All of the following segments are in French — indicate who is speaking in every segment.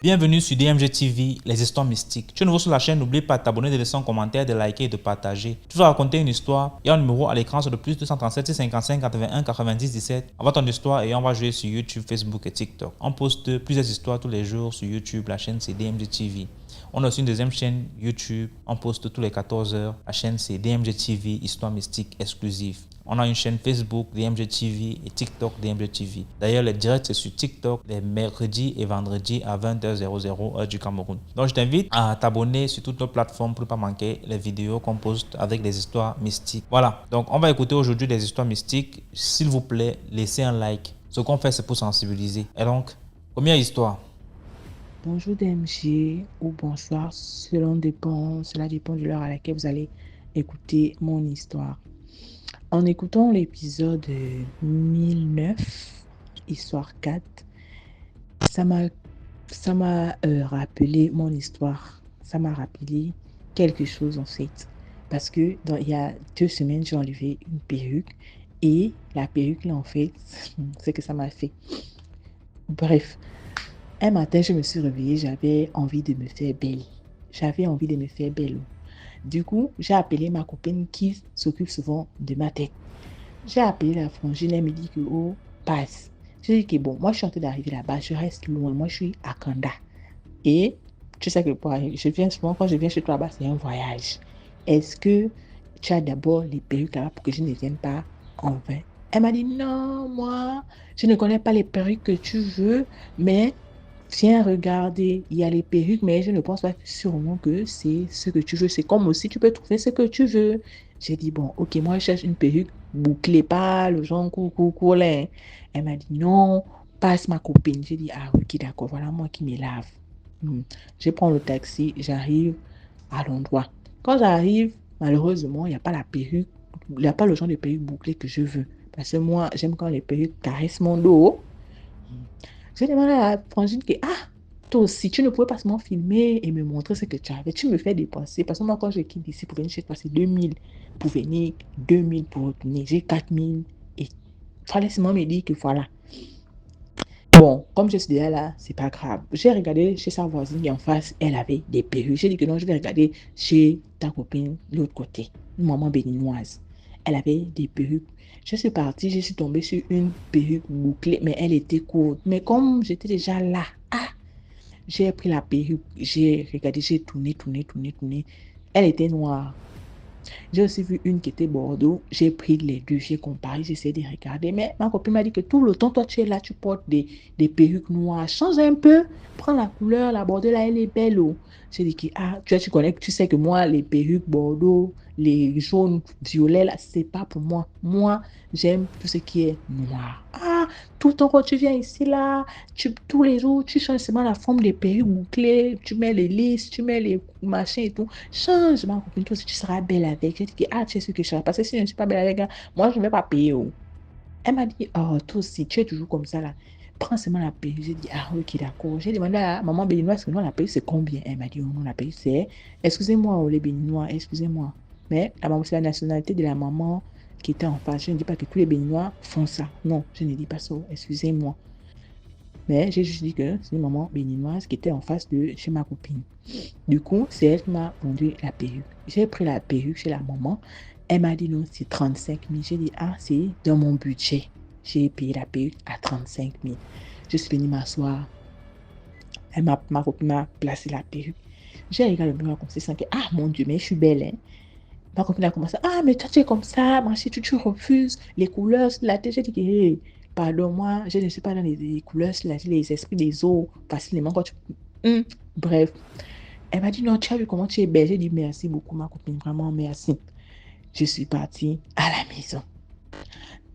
Speaker 1: Bienvenue sur DMG TV, les histoires mystiques. Tu es nouveau sur la chaîne, n'oublie pas de t'abonner, de laisser un commentaire, de liker et de partager. Tu vas raconter une histoire et un numéro à l'écran sur le plus 237 655 81 90 17. Envoie ton histoire et on va jouer sur YouTube, Facebook et TikTok. On poste plusieurs histoires tous les jours sur YouTube, la chaîne c'est DMG TV. On a aussi une deuxième chaîne YouTube, on poste tous les 14 heures. La chaîne c'est DMG TV, histoire mystique exclusive. On a une chaîne Facebook DMG TV et TikTok DMG TV. D'ailleurs, les directs c'est sur TikTok les mercredis et vendredis à 20h00 heure du Cameroun. Donc, je t'invite à t'abonner sur toutes nos plateformes pour ne pas manquer les vidéos qu'on poste avec des histoires mystiques. Voilà, donc on va écouter aujourd'hui des histoires mystiques. S'il vous plaît, laissez un like. Ce qu'on fait, c'est pour sensibiliser. Et donc, première histoire.
Speaker 2: Bonjour DMG ou bonsoir, cela dépend de l'heure à laquelle vous allez écouter mon histoire. En écoutant l'épisode 1009, histoire 4, ça m'a rappelé mon histoire. Ça m'a rappelé quelque chose en fait. Parce que il y a 2 semaines, j'ai enlevé une perruque et la perruque là en fait, c'est que ça m'a fait. Bref. Un matin, je me suis réveillée, j'avais envie de me faire belle. J'avais envie de me faire belle. Du coup, j'ai appelé ma copine qui s'occupe souvent de ma tête. J'ai appelé la frangine, elle me dit que, oh, passe. J'ai dit que, bon, moi, je suis en train d'arriver là-bas, je reste loin. Moi, je suis à Kanda. Et tu sais que je viens souvent, quand je viens chez toi là-bas, c'est un voyage. Est-ce que tu as d'abord les perruques là-bas pour que je ne vienne pas en vain? Elle m'a dit, non, moi, je ne connais pas les perruques que tu veux, mais viens regarder, il y a les perruques, mais je ne pense pas sûrement que c'est ce que tu veux. C'est comme aussi, tu peux trouver ce que tu veux. J'ai dit, bon, ok, moi, je cherche une perruque bouclée, pas le genre coucou, là. Elle m'a dit, non, passe ma copine. J'ai dit, ah, ok, d'accord, voilà moi qui me lave. Hmm. Je prends le taxi, j'arrive à l'endroit. Quand j'arrive, malheureusement, il n'y a pas la perruque, il n'y a pas le genre de perruque bouclée que je veux. Parce que moi, j'aime quand les perruques caressent mon dos. J'ai demandé à la frangine que, ah, toi aussi, tu ne pouvais pas seulement filmer et me montrer ce que tu avais. Tu me fais dépenser. Parce que moi, quand je quitte d'ici pour venir chez toi, c'est 2000 pour venir, 2000 pour retourner. J'ai 4000 et il fallait seulement me dire que voilà. Bon, comme je suis déjà là, c'est pas grave. J'ai regardé chez sa voisine qui en face, elle avait des perruques. J'ai dit que non, je vais regarder chez ta copine, de l'autre côté, une maman béninoise. Elle avait des perruques. Je suis partie, je suis tombée sur une perruque bouclée, mais elle était courte. Mais comme j'étais déjà là, ah, j'ai pris la perruque, j'ai regardé, j'ai tourné. Elle était noire. J'ai aussi vu une qui était Bordeaux. J'ai pris les deux, j'ai comparé, j'essaie de regarder. Mais ma copine m'a dit que tout le temps, toi, tu es là, tu portes des perruques noires. Change un peu, prends la couleur, la Bordeaux, là, elle est belle. Oh. J'ai dit que, ah, tu connais, tu sais que moi, les perruques Bordeaux, les jaunes, violets, là, c'est pas pour moi. Moi, j'aime tout ce qui est noir. Ah, tout le temps, quand tu viens ici, là, tous les jours, tu changes seulement la forme des perruques bouclées, tu mets les lisses, tu mets les machins et tout. Change, ma copine, toi aussi, tu seras belle avec. J'ai dit que, ah, tu es sûr que je serai. Parce que si je ne suis pas belle avec, hein, moi, je ne vais pas payer. Oh. Elle m'a dit, oh, toi aussi, tu es toujours comme ça, là. Prends seulement la paye. J'ai dit, ah, ok, d'accord. J'ai demandé à maman béninoise, que non, la paye, c'est combien? Elle m'a dit, oh non, la paye, c'est, excusez-moi, oh, les béninois, excusez-moi. Mais la maman, c'est la nationalité de la maman qui était en face. Je ne dis pas que tous les béninois font ça. Non, je ne dis pas ça. Excusez-moi. Mais j'ai juste dit que c'est une maman béninoise qui était en face de chez ma copine. Du coup, c'est elle qui m'a vendu la perruque. J'ai pris la perruque chez la maman. Elle m'a dit non, c'est 35 000. J'ai dit, ah, c'est dans mon budget. J'ai payé la perruque à 35 000. Je suis venue m'asseoir. Ma copine m'a placé la perruque. J'ai regardé le miroir comme ça, que, ah mon Dieu, mais je suis belle, hein. Ma copine a commencé, ah, mais toi, tu es comme ça, ma chérie, tu refuses les couleurs sur la tête. J'ai dit, hey, pardon, moi, je ne suis pas dans les couleurs sur la tête, les esprits des eaux, facilement quand tu. Hum, Bref, elle m'a dit, non, tu as vu comment tu es belle. J'ai dit, merci beaucoup, ma copine, vraiment, merci. Je suis partie à la maison.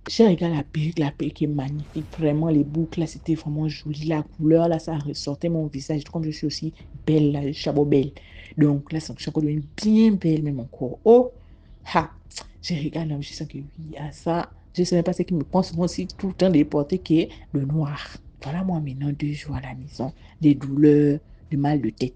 Speaker 2: J'ai regardé la perruque est magnifique, vraiment, les boucles, là, c'était vraiment joli. La couleur, là, ça ressortait mon visage, comme je suis aussi belle, là, je suis d'abord belle. Donc, là, je suis encore devenue bien belle, même encore. Oh, ha, j'ai regardé, je sens que oui, à ça, je ne sais même pas ce qui me prend souvent aussi tout le temps de porter, qui est le noir. Voilà, moi, maintenant, 2 jours à la maison, des douleurs, du mal de tête.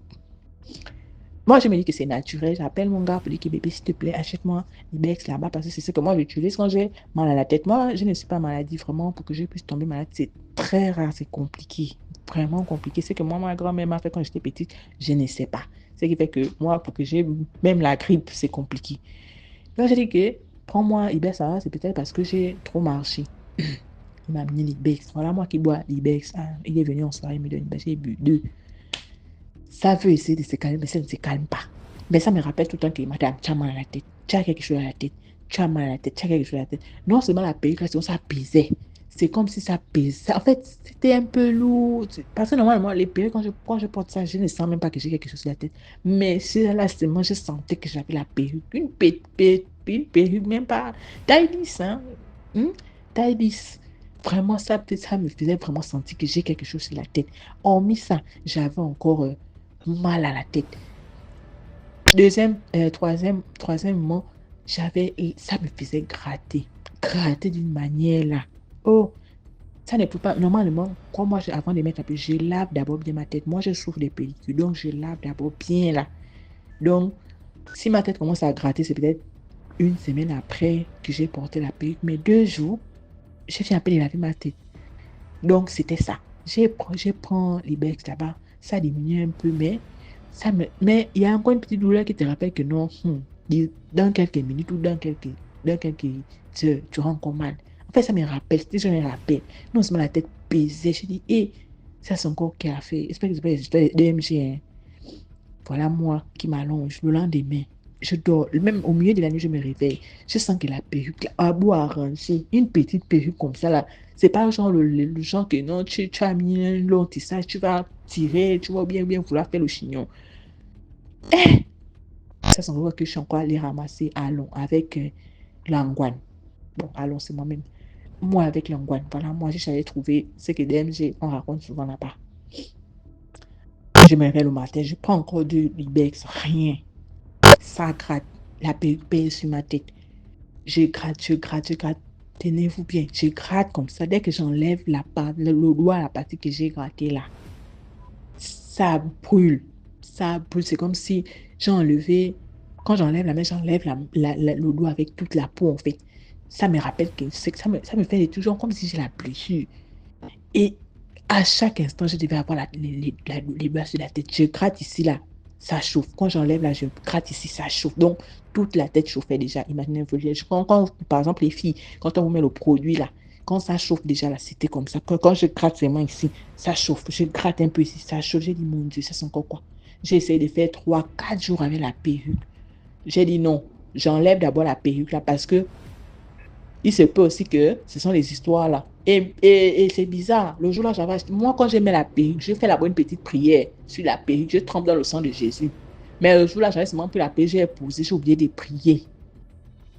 Speaker 2: Moi, je me dis que c'est naturel. J'appelle mon gars pour dire que bébé, s'il te plaît, achète-moi des bex là-bas parce que c'est ce que moi j'utilise quand j'ai mal à la tête. Moi, je ne suis pas maladie vraiment pour que je puisse tomber malade. C'est très rare, c'est compliqué. vraiment compliqué. C'est que moi, ma grand-mère m'a fait quand j'étais petite, je ne sais pas. Ce qui fait que moi, pour que j'ai même la grippe, c'est compliqué. Donc, j'ai dit que prends-moi Ibex, ça va, c'est peut-être parce que j'ai trop marché. Il m'a amené l'Ibex. Voilà, moi qui bois l'Ibex. Ah, il est venu en soirée, il me donne l'Ibex. J'ai bu deux. Ça veut essayer de se calmer, mais ça ne se calme pas. Mais ça me rappelle tout le temps que madame, tu as mal à la tête. Tu as quelque chose à la tête. Tu as mal à la tête. Tu as quelque chose à la tête. Non seulement la perruque, là, ça pesait. C'est comme si ça pesait. En fait, c'était un peu lourd. Parce que normalement, les perruques, quand je porte ça, je ne sens même pas que j'ai quelque chose sur la tête. Mais là, seulement, je sentais que j'avais la perruque. Une perruque, même pas taille 10, hein. Hmm? Taille 10. Vraiment, ça me faisait vraiment sentir que j'ai quelque chose sur la tête. Hormis ça, j'avais encore mal à la tête. Troisièmement, ça me faisait gratter d'une manière là. Oh, ça ne peut pas. Normalement, quand moi, avant de mettre la pellicule, je lave d'abord bien ma tête. Moi, je souffre des pellicules, donc je lave d'abord bien là. Donc, si ma tête commence à gratter, c'est peut-être une semaine après que j'ai porté la pellicule, mais 2 jours, j'ai fait un peu de laver ma tête. Donc, c'était ça. Je prends l'Ibex là-bas, ça diminue un peu, mais il y a encore une petite douleur qui te rappelle que non, dans quelques minutes ou dans quelques heures, tu auras encore mal. En fait, ça me rappelle, c'était juste un rappel. Non seulement la tête pesait, je dis, ça c'est encore qui a fait. J'espère que c'est pas les histoires de DMG, hein. Voilà moi qui m'allonge le lendemain. Je dors, même au milieu de la nuit, je me réveille. Je sens que la perruque, là, a beau arranger, une petite perruque comme ça, là, c'est pas genre le genre que non, tu as mis un long tissage, tu vas tirer, tu vas bien vouloir faire le chignon. Ça semble que je suis encore allée ramasser Allons avec l'angoine. Bon, Allons, c'est moi-même. Moi avec l'angoine. Voilà, moi, j'allais trouver ce que DMG, on raconte souvent là-bas. Je me réveille le matin, je prends encore de l'Ibex, rien. Ça gratte, la perruque pèse sur ma tête. Je gratte. Tenez-vous bien, je gratte comme ça. Dès que j'enlève le doigt à la partie que j'ai grattée là, ça brûle. Ça brûle. C'est comme si j'ai enlevé, quand j'enlève la main, j'enlève le doigt avec toute la peau en fait. Ça me rappelle que ça me fait toujours comme si j'ai la blessure. Et à chaque instant, je devais avoir les doigts sur la tête. Je gratte ici, là, ça chauffe. Quand j'enlève, là, je gratte ici, ça chauffe. Donc, toute la tête chauffait déjà. Imaginez-vous. Par exemple, les filles, quand on vous met le produit, là, quand ça chauffe déjà, là, c'était comme ça. Quand je gratte seulement ici, ça chauffe. Je gratte un peu ici, ça chauffe. J'ai dit, mon Dieu, ça c'est encore quoi? J'ai essayé de faire 3, 4 jours avec la perruque. J'ai dit non, j'enlève d'abord la perruque, là, parce que il se peut aussi que ce sont les histoires là. Et c'est bizarre. Le jour-là, moi, quand je mets la perruque, je fais la bonne petite prière sur la perruque. Je trempe dans le sang de Jésus. Mais le jour-là, j'avais seulement pris la perruque, j'ai épousé, j'ai oublié de prier.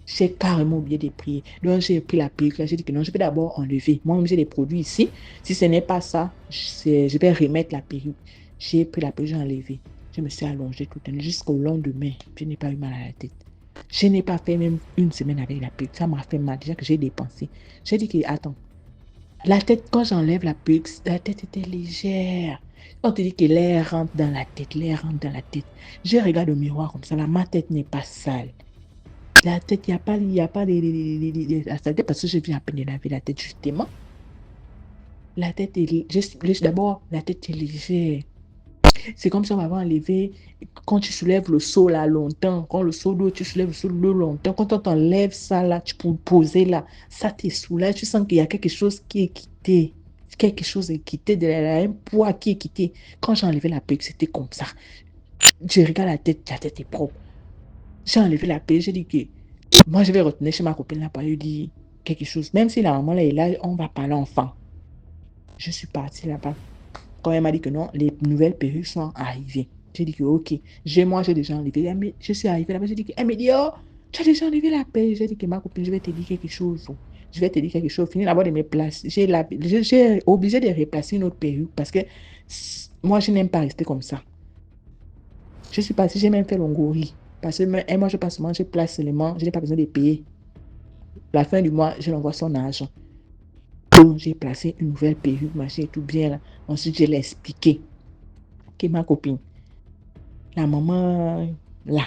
Speaker 2: J'ai carrément oublié de prier. Donc, j'ai pris la perruque. J'ai dit que non, je vais d'abord enlever. Moi-même, j'ai des produits ici. Si ce n'est pas ça, je vais remettre la perruque. J'ai pris la perruque, j'ai enlevé. Je me suis allongée toute la nuit jusqu'au lendemain. Je n'ai pas eu mal à la tête. Je n'ai pas fait même une semaine avec la perruque. Ça m'a fait mal. Déjà que j'ai dépensé. J'ai dit que, attends, la tête, quand j'enlève la perruque, la tête était légère. On te dit que l'air rentre dans la tête, l'air rentre dans la tête. Je regarde au miroir comme ça, là, ma tête n'est pas sale. La tête, il n'y a pas la tête parce que je viens à peine de laver la tête, justement. La tête est, d'abord, la tête est légère. C'est comme si on m'avait enlevé, quand tu soulèves le seau là longtemps, quand le seau d'eau, tu soulèves le seau d'eau longtemps, quand on t'enlève ça là, tu peux poser là, ça te soulève, tu sens qu'il y a quelque chose qui est quitté, de un poids qui est quitté. Quand j'ai enlevé la perruque, c'était comme ça. Je regarde la tête est propre. J'ai enlevé la perruque, j'ai dit que moi je vais retourner chez ma copine là pour lui dire quelque chose. Même si la maman là est là, on va parler enfant. Je suis partie là-bas. Quand elle m'a dit que non, les nouvelles perruques sont arrivées. J'ai dit que ok, moi j'ai déjà enlevé. Je suis arrivée là-bas, j'ai dit que, elle me dit, oh, tu as déjà enlevé la perruque. J'ai dit que ma copine, je vais te dire quelque chose. Je vais te dire quelque chose. Fini d'abord de me placer. J'ai obligé de replacer une autre perruque parce que moi, je n'aime pas rester comme ça. Je suis partie, j'ai même fait l'ongori. Parce que moi, je passe seulement, je place seulement, je n'ai pas besoin de payer. La fin du mois, je l'envoie son argent. Donc, j'ai placé une nouvelle perruque, machin, tout bien là. Ensuite, je l'ai expliqué. Que ma copine, la maman là,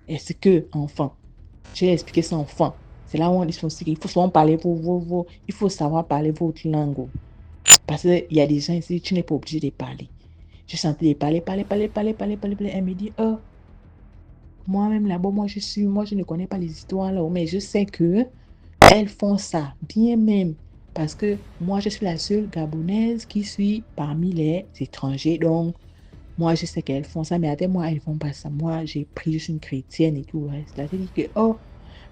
Speaker 2: est-ce que enfant, j'ai expliqué ça enfant. C'est là où on dit qu'il faut souvent parler il faut savoir parler votre langue. Parce qu'il y a des gens ici, tu n'es pas obligé de parler. Je sentais les parler. Elle me dit, oh, moi-même là-bas, moi je ne connais pas les histoires là, mais je sais que elles font ça, bien même. Parce que moi, je suis la seule Gabonaise qui suis parmi les étrangers. Donc, moi, je sais qu'elles font ça, mais avec moi, elles ne font pas ça. Moi, j'ai pris, je suis une chrétienne et tout le reste. Là, je dis que, oh,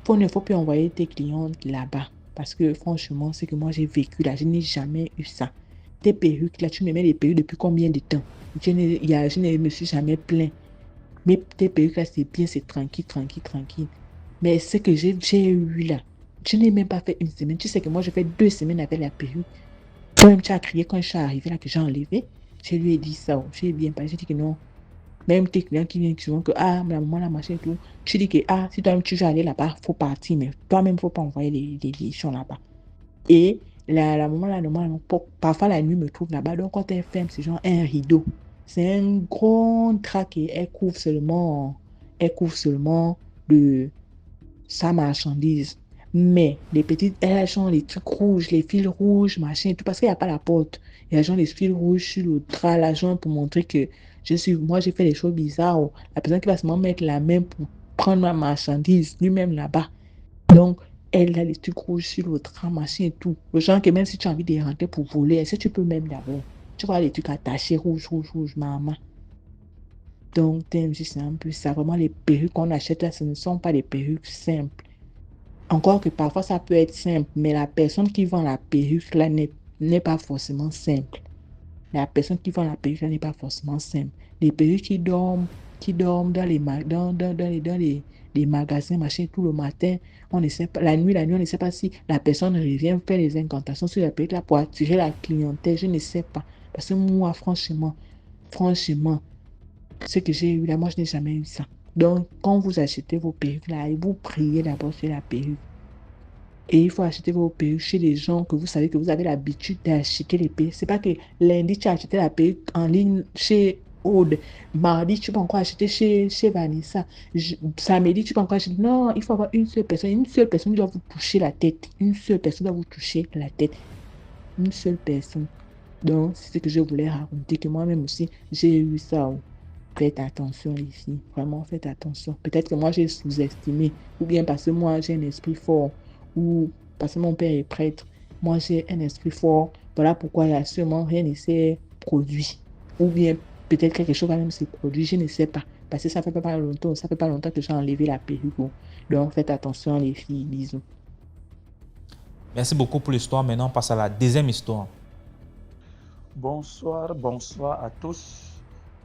Speaker 2: il ne faut plus envoyer tes clientes là-bas. Parce que franchement, c'est que moi, j'ai vécu là. Je n'ai jamais eu ça. Tes perruques, là, tu me mets des perruques depuis combien de temps? Je ne me suis jamais plaint. Mais tes perruques, là, c'est bien, c'est tranquille. Mais ce que j'ai eu là, je n'ai même pas fait une semaine. Tu sais que moi, je fais 2 semaines avec la perruque. Toi-même, tu as crié quand je suis arrivée là, que j'ai enlevé. Je lui ai dit ça. J'ai bien pas. J'ai dit que non. Même tes clients qui viennent, qui vont que, ah, la maman, la machin et tout. Tu dis que, ah, si toi-même tu veux aller là-bas, il faut partir. Mais toi-même, il ne faut pas envoyer les gens là-bas. Et la maman, la maman, parfois la nuit me trouve là-bas. Donc, quand elle ferme, c'est genre un rideau. C'est un grand drap et elle couvre seulement de sa marchandise. Mais les petites, elles ont les trucs rouges, les fils rouges, machin et tout, parce qu'il n'y a pas la porte. Il y a genre les fils rouges sur le drap, là, genre pour montrer que moi, j'ai fait des choses bizarres. La personne qui va seulement mettre la main pour prendre ma marchandise, lui-même là-bas. Donc, elle a les trucs rouges sur le drap, machin et tout. Le genre que même si tu as envie de rentrer pour voler, est-ce que tu peux même d'abord? Tu vois les trucs attachés, rouge, maman. Donc, c'est un peu ça. Vraiment, les perruques qu'on achète là, ce ne sont pas des perruques simples. Encore que parfois, ça peut être simple, mais la personne qui vend la perruque là n'est pas forcément simple. La personne qui vend la perruque là n'est pas forcément simple. Les perruques qui dorment dans les magasins, machin, tout le matin, on ne sait pas, la nuit, on ne sait pas si la personne revient faire les incantations sur la perruque là pour attirer la clientèle, je ne sais pas. Parce que moi, franchement, ce que j'ai eu là, moi, je n'ai jamais eu ça. Donc, quand vous achetez vos perruques là, vous priez d'abord sur la perruque. Et il faut acheter vos perruques chez les gens que vous savez que vous avez l'habitude d'acheter les perruques. C'est pas que lundi, tu as acheté la perruque en ligne chez Aude. Mardi, tu peux encore acheter chez Vanessa. Samedi, tu peux encore acheter. Non, il faut avoir une seule personne. Une seule personne qui doit vous toucher la tête. Une seule personne doit vous toucher la tête. Une seule personne. Donc, c'est ce que je voulais raconter, que moi-même aussi, j'ai eu ça. Faites attention, les filles. Vraiment, faites attention. Peut-être que moi, j'ai sous-estimé. Ou bien parce que moi, j'ai un esprit fort. Ou parce que mon père est prêtre. Moi, j'ai un esprit fort. Voilà pourquoi il y a sûrement rien ne s'est produit. Ou bien peut-être quelque chose va même se produire. Je ne sais pas. Parce que ça fait pas longtemps. Ça fait pas longtemps que j'ai enlevé la perruque. Donc, faites attention, les filles. Bisous.
Speaker 1: Merci beaucoup pour l'histoire. Maintenant, on passe à la deuxième histoire.
Speaker 3: Bonsoir à tous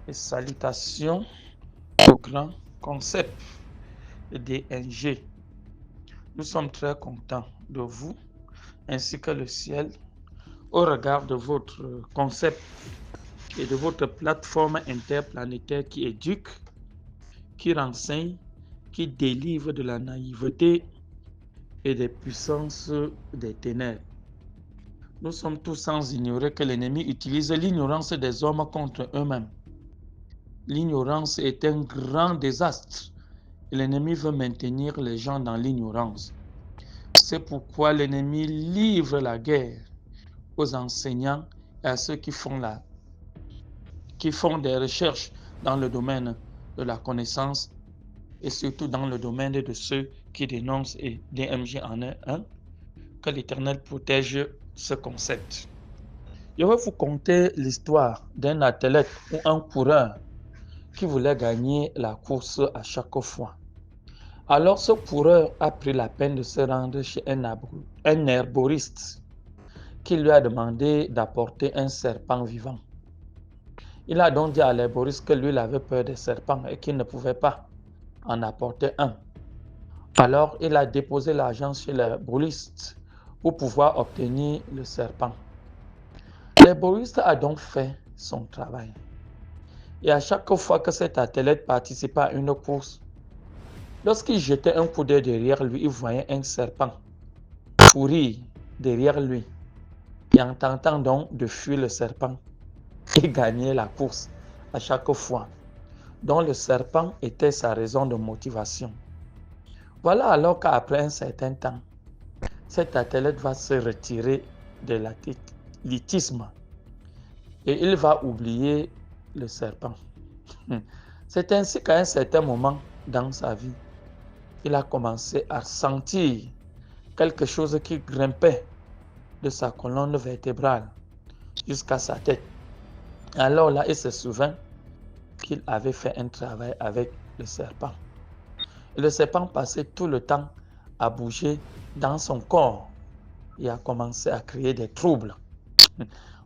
Speaker 3: et salutations au grand concept DNG. Nous sommes très contents de vous ainsi que le ciel au regard de votre concept et de votre plateforme interplanétaire qui éduque, qui renseigne, qui délivre de la naïveté et des puissances des ténèbres. Nous sommes tous sans ignorer que l'ennemi utilise l'ignorance des hommes contre eux-mêmes. L'ignorance est un grand désastre et l'ennemi veut maintenir les gens dans l'ignorance. C'est pourquoi l'ennemi livre la guerre aux enseignants et à ceux qui font des recherches dans le domaine de la connaissance et surtout dans le domaine de ceux qui dénoncent et DMG en est un. Que l'Éternel protège ce concept. Je vais vous conter l'histoire d'un athlète ou un coureur qui voulait gagner la course à chaque fois. Alors ce coureur a pris la peine de se rendre chez un herboriste qui lui a demandé d'apporter un serpent vivant. Il a donc dit à l'herboriste que lui il avait peur des serpents et qu'il ne pouvait pas en apporter un. Alors il a déposé l'argent chez l'herboriste pour pouvoir obtenir le serpent. L'herboriste a donc fait son travail. Et à chaque fois que cet athlète participait à une course, lorsqu'il jetait un coup d'œil derrière lui, il voyait un serpent courir derrière lui. Et en tentant donc de fuir le serpent, il gagnait la course à chaque fois. Donc le serpent était sa raison de motivation. Voilà alors qu'après un certain temps, cet athlète va se retirer de prosélytisme et il va oublier le serpent. C'est ainsi qu'à un certain moment dans sa vie, il a commencé à sentir quelque chose qui grimpait de sa colonne vertébrale jusqu'à sa tête. Alors là, il se souvint qu'il avait fait un travail avec le serpent. Et le serpent passait tout le temps à bouger dans son corps et a commencé à créer des troubles.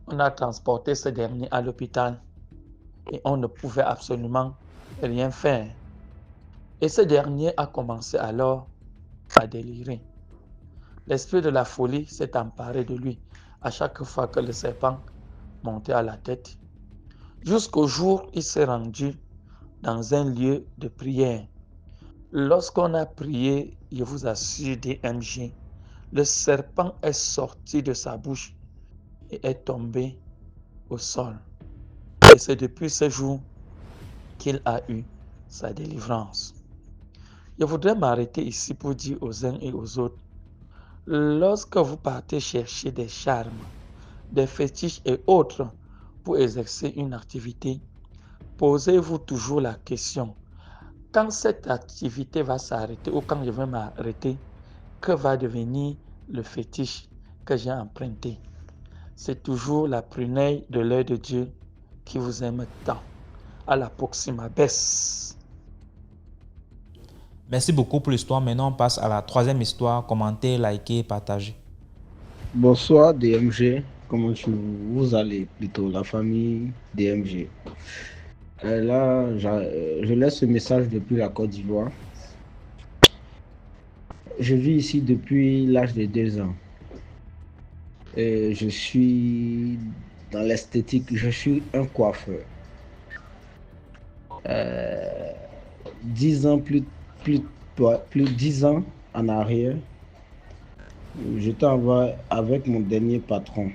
Speaker 3: On a transporté ce dernier à l'hôpital et on ne pouvait absolument rien faire. Et ce dernier a commencé alors à délirer. L'esprit de la folie s'est emparé de lui à chaque fois que le serpent montait à la tête, jusqu'au jour où il s'est rendu dans un lieu de prière. Lorsqu'on a prié, je vous assure, DMG, le serpent est sorti de sa bouche et est tombé au sol. Et c'est depuis ce jour qu'il a eu sa délivrance. Je voudrais m'arrêter ici pour dire aux uns et aux autres, lorsque vous partez chercher des charmes, des fétiches et autres pour exercer une activité, posez-vous toujours la question, quand cette activité va s'arrêter ou quand je vais m'arrêter, que va devenir le fétiche que j'ai emprunté? C'est toujours la prunelle de l'œil de Dieu qui vous aime tant. À la proxima bes.
Speaker 1: Merci beaucoup pour l'histoire. Maintenant, on passe à la troisième histoire. Commentez, likez, partagez.
Speaker 4: Bonsoir DMG, comment vous allez plutôt, la famille DMG. Là, je laisse ce message depuis la Côte d'Ivoire. Je vis ici depuis l'âge de 2 ans. Et je suis dans l'esthétique, je suis un coiffeur. 10 ans, plus de 10 ans en arrière, j'étais avec mon dernier patron,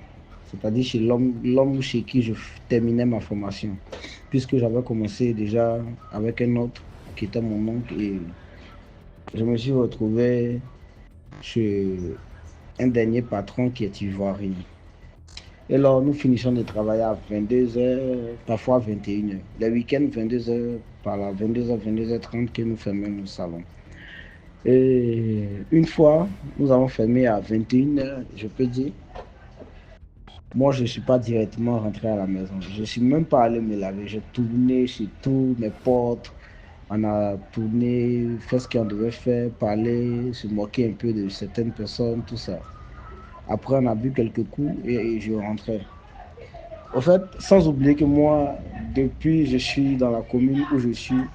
Speaker 4: c'est-à-dire chez l'homme chez qui je terminais ma formation, puisque j'avais commencé déjà avec un autre qui était mon oncle et je me suis retrouvé chez un dernier patron qui est ivoirien. Et alors, nous finissons de travailler à 22h, parfois 21h. Les week-ends, 22h, par là, 22h, 22h30 que nous fermons nos salons. Et une fois, nous avons fermé à 21h, je peux dire. Moi, je ne suis pas directement rentré à la maison. Je ne suis même pas allé me laver. J'ai tourné chez tous mes potes. On a tourné, fait ce qu'on devait faire, parler, se moquer un peu de certaines personnes, tout ça. Après, on a bu quelques coups et je rentrais. En fait, sans oublier que moi, depuis je suis dans la commune où je suis,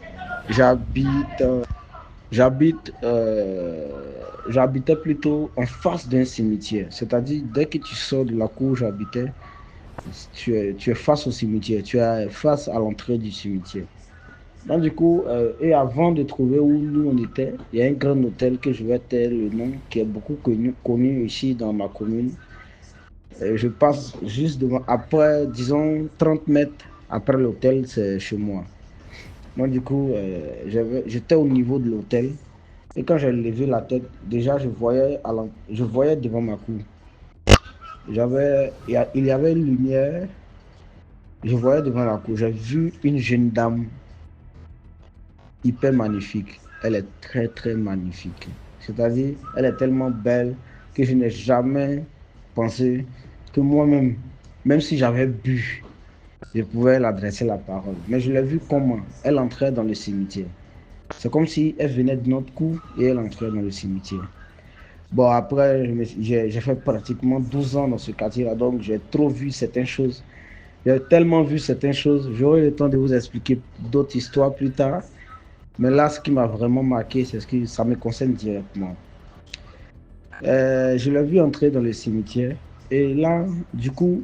Speaker 4: j'habitais plutôt en face d'un cimetière. C'est-à-dire, dès que tu sors de la cour où j'habitais, tu es face au cimetière, tu es face à l'entrée du cimetière. Donc du coup, et avant de trouver où nous on était, il y a un grand hôtel que je vais taire le nom, qui est beaucoup connu ici dans ma commune. Je passe juste devant, après, disons, 30 mètres après l'hôtel, c'est chez moi. Donc du coup, j'étais au niveau de l'hôtel. Et quand j'ai levé la tête, déjà je voyais devant ma cour. Il y avait une lumière, je voyais devant la cour. J'ai vu une jeune dame hyper magnifique. Elle est très très magnifique. C'est-à-dire, elle est tellement belle que je n'ai jamais pensé que moi-même, même si j'avais bu, je pouvais l'adresser la parole. Mais je l'ai vu comment elle entrait dans le cimetière. C'est comme si elle venait de notre cour et elle entrait dans le cimetière. Bon, après, j'ai fait pratiquement 12 ans dans ce quartier-là, donc j'ai trop vu certaines choses. J'ai tellement vu certaines choses. J'aurai le temps de vous expliquer d'autres histoires plus tard. Mais là, ce qui m'a vraiment marqué, c'est ce que ça me concerne directement. Je l'ai vu entrer dans le cimetière. Et là, du coup,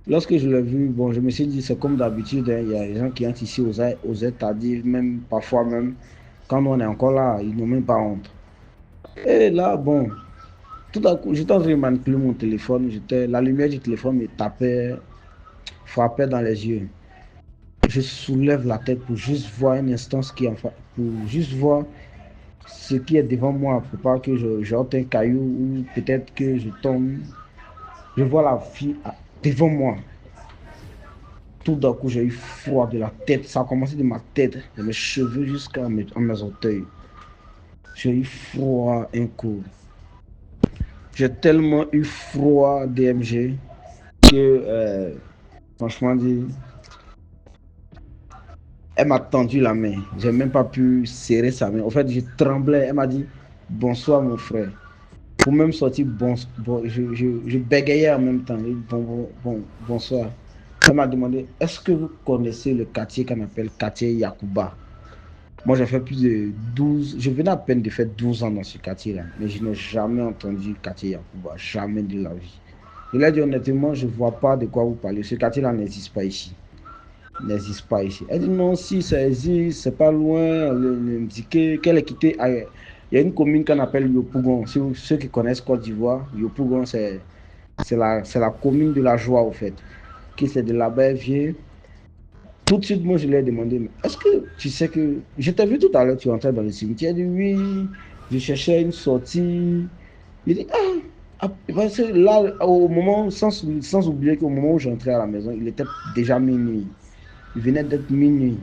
Speaker 4: lorsque je l'ai vu, bon, je me suis dit, c'est comme d'habitude, hein, il y a des gens qui entrent ici aux c'est-à-dire même, parfois même, quand on est encore là, ils n'ont même pas honte. Et là, bon, tout à coup, j'étais en train de manipuler mon téléphone, la lumière du téléphone me tapait, frappait dans les yeux. Je soulève la tête pour juste voir un instant ce qui est en face, pour juste voir ce qui est devant moi, pour pas que je jette un caillou ou peut-être que je tombe. Je vois la fille devant moi. Tout d'un coup, j'ai eu froid de la tête. Ça a commencé de ma tête, de mes cheveux jusqu'à mes orteils. J'ai eu froid un coup. J'ai tellement eu froid DMG que, franchement dit, elle m'a tendu la main. J'ai même pas pu serrer sa main. En fait, je tremblais. Elle m'a dit bonsoir, mon frère. Pour même sortir, je bégayais en même temps. Bonsoir. Elle m'a demandé est-ce que vous connaissez le quartier qu'on appelle quartier Yakuba? Moi, j'ai fait plus de 12. Je venais à peine de faire 12 ans dans ce quartier-là. Mais je n'ai jamais entendu quartier Yakuba. Jamais de la vie. Je lui ai dit honnêtement, je ne vois pas de quoi vous parlez. Ce quartier-là n'existe pas ici. N'existe pas ici. Elle dit non, si ça existe, c'est pas loin. Le Mdiké, qu'elle est quittée ailleurs. Il y a une commune qu'on appelle Yopougon. Ceux qui connaissent Côte d'Ivoire, Yopougon, c'est la commune de la joie, au fait. Qui c'est de là-bas, elle vient. Tout de suite, moi, je lui ai demandé, mais est-ce que tu sais que... Je t'ai vu tout à l'heure, tu entrais dans le cimetière. Il dit, oui, je cherchais une sortie. Il dit, parce que là, au moment, sans oublier qu'au moment où j'entrais à la maison, il était déjà minuit. Il venait d'être minuit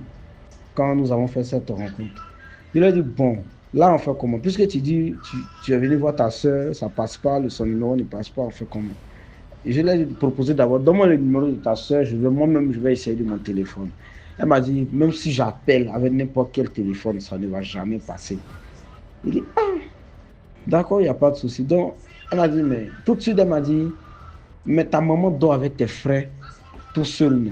Speaker 4: quand nous avons fait cette rencontre. Il a dit, bon, là, on fait comment? Puisque tu dis, tu es venu voir ta soeur, ça passe pas, son numéro ne passe pas, on fait comment? Et je lui ai proposé d'abord, donne-moi le numéro de ta soeur, moi-même, je vais essayer de mon téléphone. Elle m'a dit, même si j'appelle avec n'importe quel téléphone, ça ne va jamais passer. Il dit, d'accord, il n'y a pas de souci. Donc, elle m'a dit, mais tout de suite, elle m'a dit, mais ta maman dort avec tes frères tout seul, non?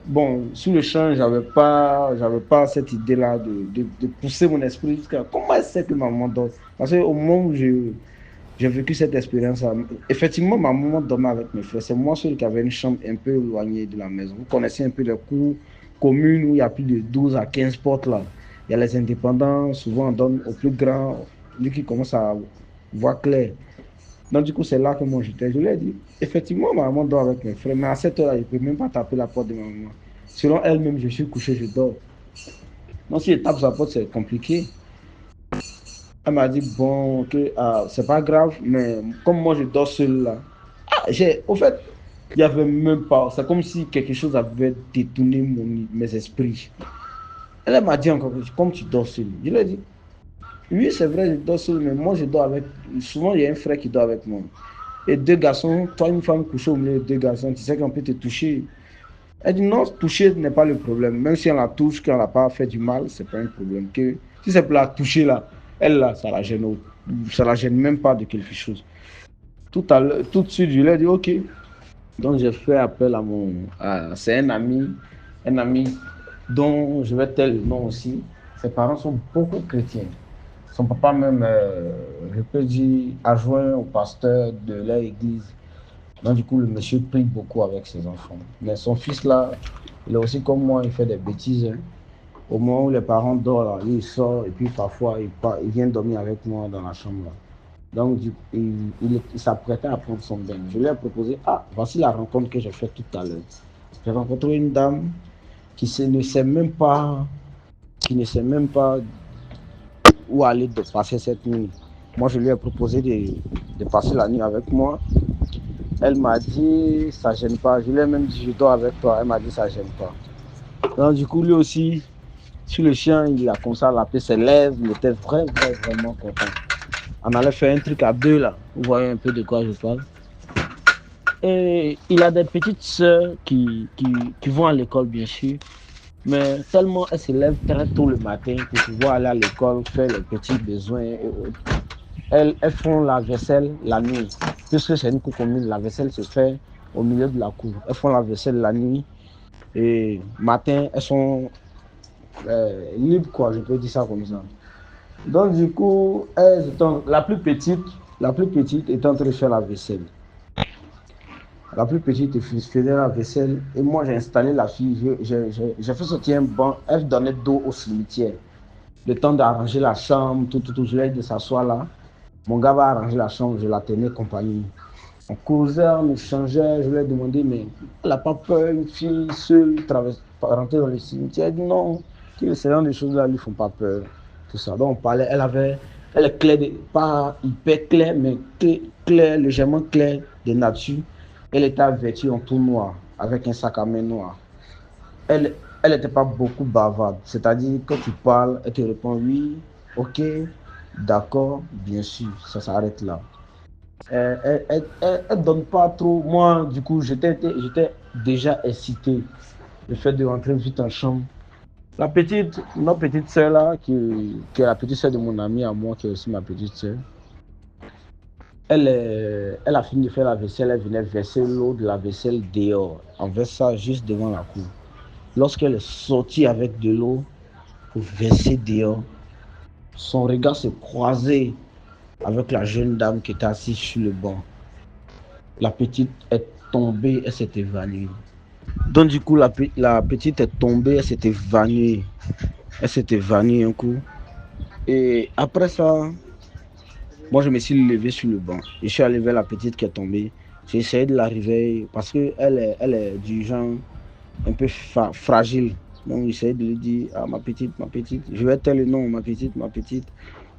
Speaker 4: Bon, sous le champ, j'avais pas cette idée-là de pousser mon esprit jusqu'à comment elle sait que ma maman dort? Parce qu'au moment où j'ai vécu cette expérience, effectivement, ma maman dormait avec mes frères. C'est moi seul qui avait une chambre un peu éloignée de la maison. Vous connaissez un peu les cours communes où il y a plus de 12 à 15 portes là. Il y a les indépendants, souvent on donne au plus grand, lui qui commence à voir clair. Donc, du coup, c'est là que moi j'étais. Je lui ai dit, effectivement, ma maman dort avec mes frères, mais à cette heure-là, je ne peux même pas taper la porte de ma maman. Selon elle-même, je suis couché, je dors. Donc, si je tape sa porte, c'est compliqué. Elle m'a dit, bon, ok, c'est pas grave, mais comme moi je dors seul là, au fait, il n'y avait même pas, c'est comme si quelque chose avait détourné mes esprits. Elle m'a dit encore, comme tu dors seul. Je lui ai dit, oui, c'est vrai, je dors seul, mais moi je dors avec, souvent il y a un frère qui dort avec moi. Et deux garçons, toi une femme couchée au milieu de deux garçons, tu sais qu'on peut te toucher. Elle dit non, toucher n'est pas le problème. Même si on la touche, qu'on n'a pas fait du mal, c'est pas un problème. Si c'est pour la toucher là, elle là, ça la gêne même pas de quelque chose. Tout de suite, je lui ai dit ok. Donc j'ai fait appel c'est un ami dont je vais tel le nom aussi. Ses parents sont beaucoup chrétiens. Son papa même, je peux dire, adjoint au pasteur de leur église. Donc, du coup, le monsieur prie beaucoup avec ses enfants. Mais son fils, là, il est aussi comme moi, il fait des bêtises. Hein. Au moment où les parents dorment, là, lui, il sort et puis parfois, il vient dormir avec moi dans la chambre. Là. Donc, il s'apprêtait à prendre son bain. Je lui ai proposé, voici la rencontre que j'ai faite tout à l'heure. J'ai rencontré une dame ne sait même pas où aller de passer cette nuit. Moi, je lui ai proposé de passer la nuit avec moi. Elle m'a dit, ça gêne pas. Je lui ai même dit, je dors avec toi. Elle m'a dit, ça gêne pas. Donc, du coup, lui aussi, sur le chien, il a comme ça lappé ses lèvres. Il était vraiment content. On allait faire un truc à deux, là. Vous voyez un peu de quoi je parle. Et il a des petites sœurs qui vont à l'école, bien sûr. Mais tellement elles se lèvent très tôt le matin pour pouvoir aller à l'école, faire les petits besoins et autres. Elles font la vaisselle la nuit. Puisque c'est une cour commune, la vaisselle se fait au milieu de la cour. Elles font la vaisselle la nuit. Et matin, elles sont libres, quoi, je peux dire ça comme ça. Donc, du coup, la plus petite est en train de faire la vaisselle. La plus petite faisait la vaisselle et moi j'ai installé la fille, j'ai fait sortir un banc, elle donnait d'eau au cimetière. Le temps d'arranger la chambre, tout, je lui ai dit de s'asseoir là. Mon gars va arranger la chambre, je la tenais compagnie. On causait, on échangeait, je lui ai demandé, mais elle n'a pas peur, une fille seule, rentrer dans le cimetière. Elle dit non, que ce genre de choses-là ne lui font pas peur. Tout ça. Donc on parlait, elle est claire, pas hyper claire, mais claire, légèrement claire de nature. Elle était vêtue en tout noir, avec un sac à main noir. Elle n'était pas beaucoup bavarde. C'est-à-dire, quand tu parles, elle te répond oui, ok, d'accord, bien sûr, ça s'arrête là. Elle donne pas trop. Moi, du coup, j'étais déjà excité. Le fait de rentrer vite en chambre. Notre petite soeur là, qui est la petite soeur de mon ami à moi, qui est aussi ma petite soeur, elle a fini de faire la vaisselle, elle venait verser l'eau de la vaisselle dehors. On verse ça juste devant la cour. Lorsqu'elle est sortie avec de l'eau pour verser dehors, son regard s'est croisé avec la jeune dame qui était assise sur le banc. La petite est tombée, elle s'est évanouie. Donc du coup, la petite est tombée, elle s'est évanouie. Elle s'est évanouie un coup. Et après ça, moi je me suis levé sur le banc. Je suis allé vers la petite qui est tombée. J'ai essayé de la réveiller parce qu'elle est du genre un peu fragile. Donc j'essaie de lui dire, ah ma petite, je vais te le nom, ma petite.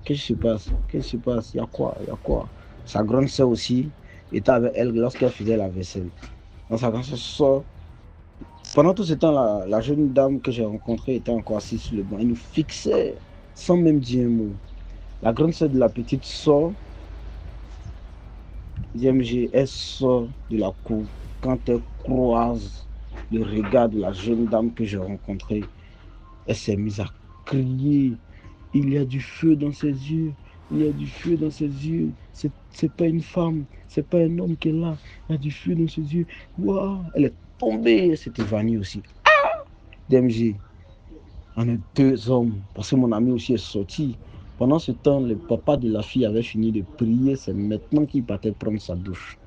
Speaker 4: Qu'est-ce qui se passe? Qu'est-ce qui se passe? Il y a quoi? Il y a quoi? Sa grande soeur aussi était avec elle lorsqu'elle faisait la vaisselle. Donc sa grande soeur sort. Pendant tout ce temps, la jeune dame que j'ai rencontrée était encore assise sur le banc. Elle nous fixait sans même dire un mot. La grande soeur de la petite sort. DMG, elle sort de la cour quand elle croise le regard de la jeune dame que j'ai rencontrée. Elle s'est mise à crier. Il y a du feu dans ses yeux. Il y a du feu dans ses yeux. C'est pas une femme. C'est pas un homme qui est là. Il y a du feu dans ses yeux. Waouh! Elle est tombée. Elle s'est évanouie aussi. DMG, on est deux hommes. Parce que mon ami aussi est sorti. Pendant ce temps, le papa de la fille avait fini de prier. C'est maintenant qu'il partait prendre sa douche.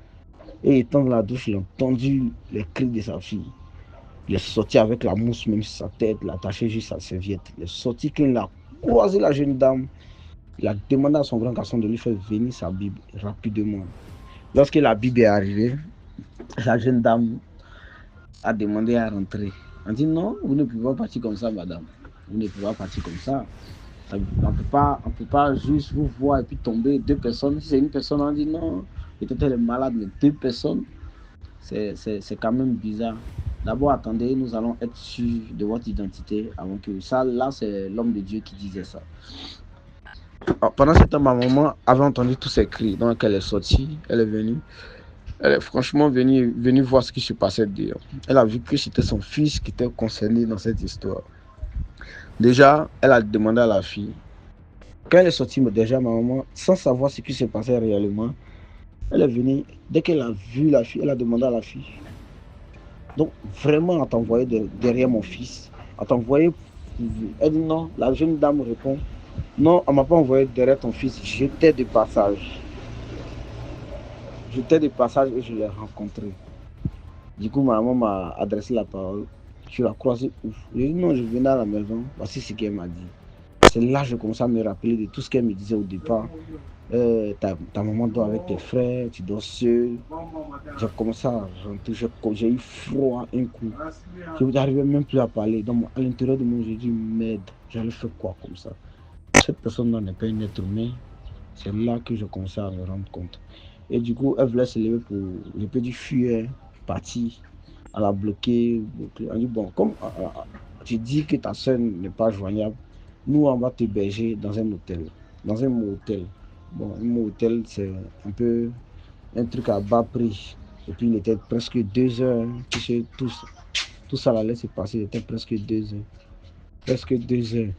Speaker 4: Et étant dans la douche, il a entendu les cris de sa fille. Il est sorti avec la mousse même sur sa tête, il a attaché juste sa serviette. Il est sorti quand il a croisé la jeune dame. Il a demandé à son grand garçon de lui faire venir sa Bible rapidement. Lorsque la Bible est arrivée, la jeune dame a demandé à rentrer. On dit non, vous ne pouvez pas partir comme ça, madame. Vous ne pouvez pas partir comme ça. On ne peut pas juste vous voir et puis tomber. Deux personnes, si c'est une personne, on dit non, peut-être elle est malade, mais deux personnes, c'est quand même bizarre. D'abord, attendez, nous allons être sûrs de votre identité avant que ça. Là, c'est l'homme de Dieu qui disait ça. Alors, pendant ce temps, ma maman avait entendu tous ces cris. Donc, elle est sortie, elle est venue. Elle est franchement venue voir ce qui se passait dehors. Elle a vu que c'était son fils qui était concerné dans cette histoire. Déjà, elle a demandé à la fille. Quand elle est sortie, déjà, ma maman, sans savoir ce qui se passait réellement, elle est venue. Dès qu'elle a vu la fille, elle a demandé à la fille. Donc, vraiment, on t'a envoyé derrière mon fils. On t'a envoyé. Elle dit non. La jeune dame répond non, on ne m'a pas envoyé derrière ton fils. J'étais de passage. J'étais de passage et je l'ai rencontré. Du coup, ma maman m'a adressé la parole. Je l'ai croisé où? J'ai dit non, je venais à la maison. Voici ce qu'elle m'a dit. C'est là que je commençais à me rappeler de tout ce qu'elle me disait au départ. Ta maman dort avec tes frères, tu dors seul. J'ai commencé à rentrer, j'ai eu froid un coup. Je n'arrivais même plus à parler. Donc, à l'intérieur de moi, j'ai dit merde, j'allais faire quoi comme ça? Cette personne-là n'est pas un être humain. C'est là que je commençais à me rendre compte. Et du coup, elle voulait se lever pour, je peux dire, fuir, partir. Elle a bloqué. Elle dit bon, comme tu dis que ta soeur n'est pas joignable, nous, on va t'héberger dans un hôtel. Dans un motel. Bon, un motel, c'est un peu un truc à bas prix. Et puis, il était presque 2 heures. Tu sais, tout ça allait se passer. Il était presque 2 heures. Presque 2 heures.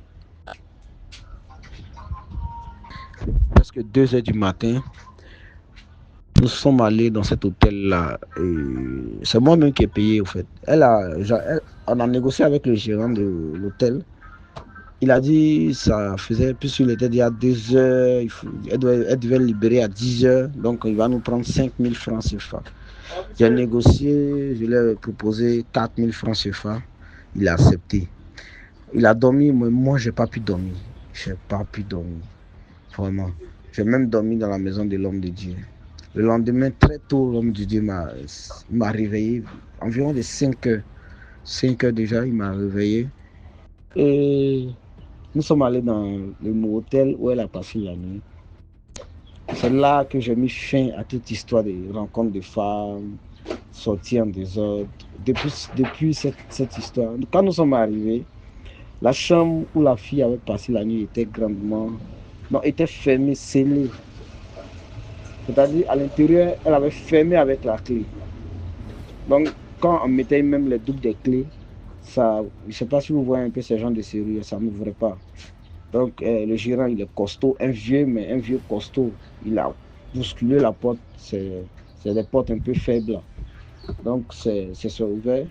Speaker 4: Presque 2 heures du matin. Nous sommes allés dans cet hôtel-là. C'est moi-même qui ai payé, au fait. On a négocié avec le gérant de l'hôtel. Il a dit ça faisait, puisqu'il était déjà 2 heures, elle devait libérer à 10 heures, donc il va nous prendre 5 000 francs CFA. J'ai négocié, je lui ai proposé 4 000 francs CFA, il a accepté. Il a dormi, mais moi j'ai pas pu dormir. Vraiment. J'ai même dormi dans la maison de l'homme de Dieu. Le lendemain, très tôt, l'homme de Dieu m'a réveillé, environ de 5 heures. 5 heures déjà, il m'a réveillé. Et nous sommes allés dans le motel où elle a passé la nuit. C'est là que j'ai mis fin à toute histoire de rencontre de femmes, sorti en désordre. Depuis cette histoire, quand nous sommes arrivés, la chambre où la fille avait passé la nuit était fermée, scellée. C'est-à-dire, à l'intérieur, elle avait fermé avec la clé. Donc, quand on mettait même les doubles des clés, ça, je ne sais pas si vous voyez un peu ce genre de serrure, ça n'ouvrait pas. Donc, le gérant, il est costaud, un vieux costaud. Il a bousculé la porte. C'est des portes un peu faibles. Donc, c'est ouvert.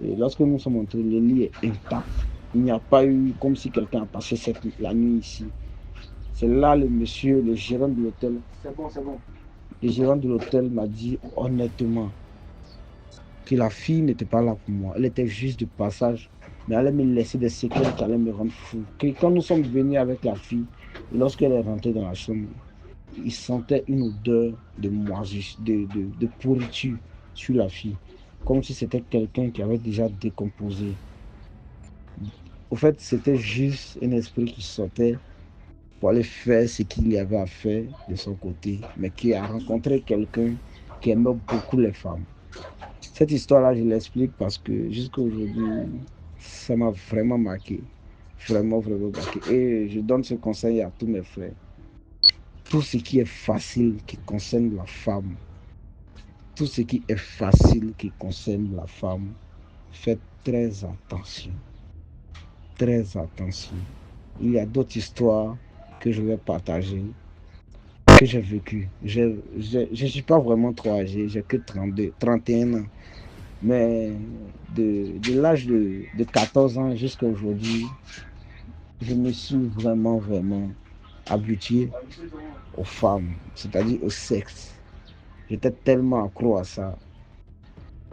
Speaker 4: Et lorsque nous sommes entrés, le lit est intact. Il n'y a pas eu comme si quelqu'un a passé la nuit ici. C'est là le monsieur, le gérant de l'hôtel. C'est bon. Le gérant de l'hôtel m'a dit honnêtement que la fille n'était pas là pour moi. Elle était juste de passage. Mais elle allait me laisser des séquelles qui allaient me rendre fou. Que quand nous sommes venus avec la fille, et lorsqu'elle est rentrée dans la chambre, il sentait une odeur de moisissure, de pourriture sur la fille. Comme si c'était quelqu'un qui avait déjà décomposé. Au fait, c'était juste un esprit qui sortait pour aller faire ce qu'il y avait à faire de son côté, mais qui a rencontré quelqu'un qui aimait beaucoup les femmes. Cette histoire-là, je l'explique parce que jusqu'à aujourd'hui, ça m'a vraiment marqué. Vraiment marqué. Et je donne ce conseil à tous mes frères. Tout ce qui est facile qui concerne la femme, faites très attention. Très attention. Il y a d'autres histoires que je vais partager, que j'ai vécues. Je ne suis pas vraiment trop âgé, j'ai que 31 ans. Mais de l'âge de 14 ans jusqu'à aujourd'hui, je me suis vraiment habitué aux femmes, c'est-à-dire au sexe. J'étais tellement accro à ça.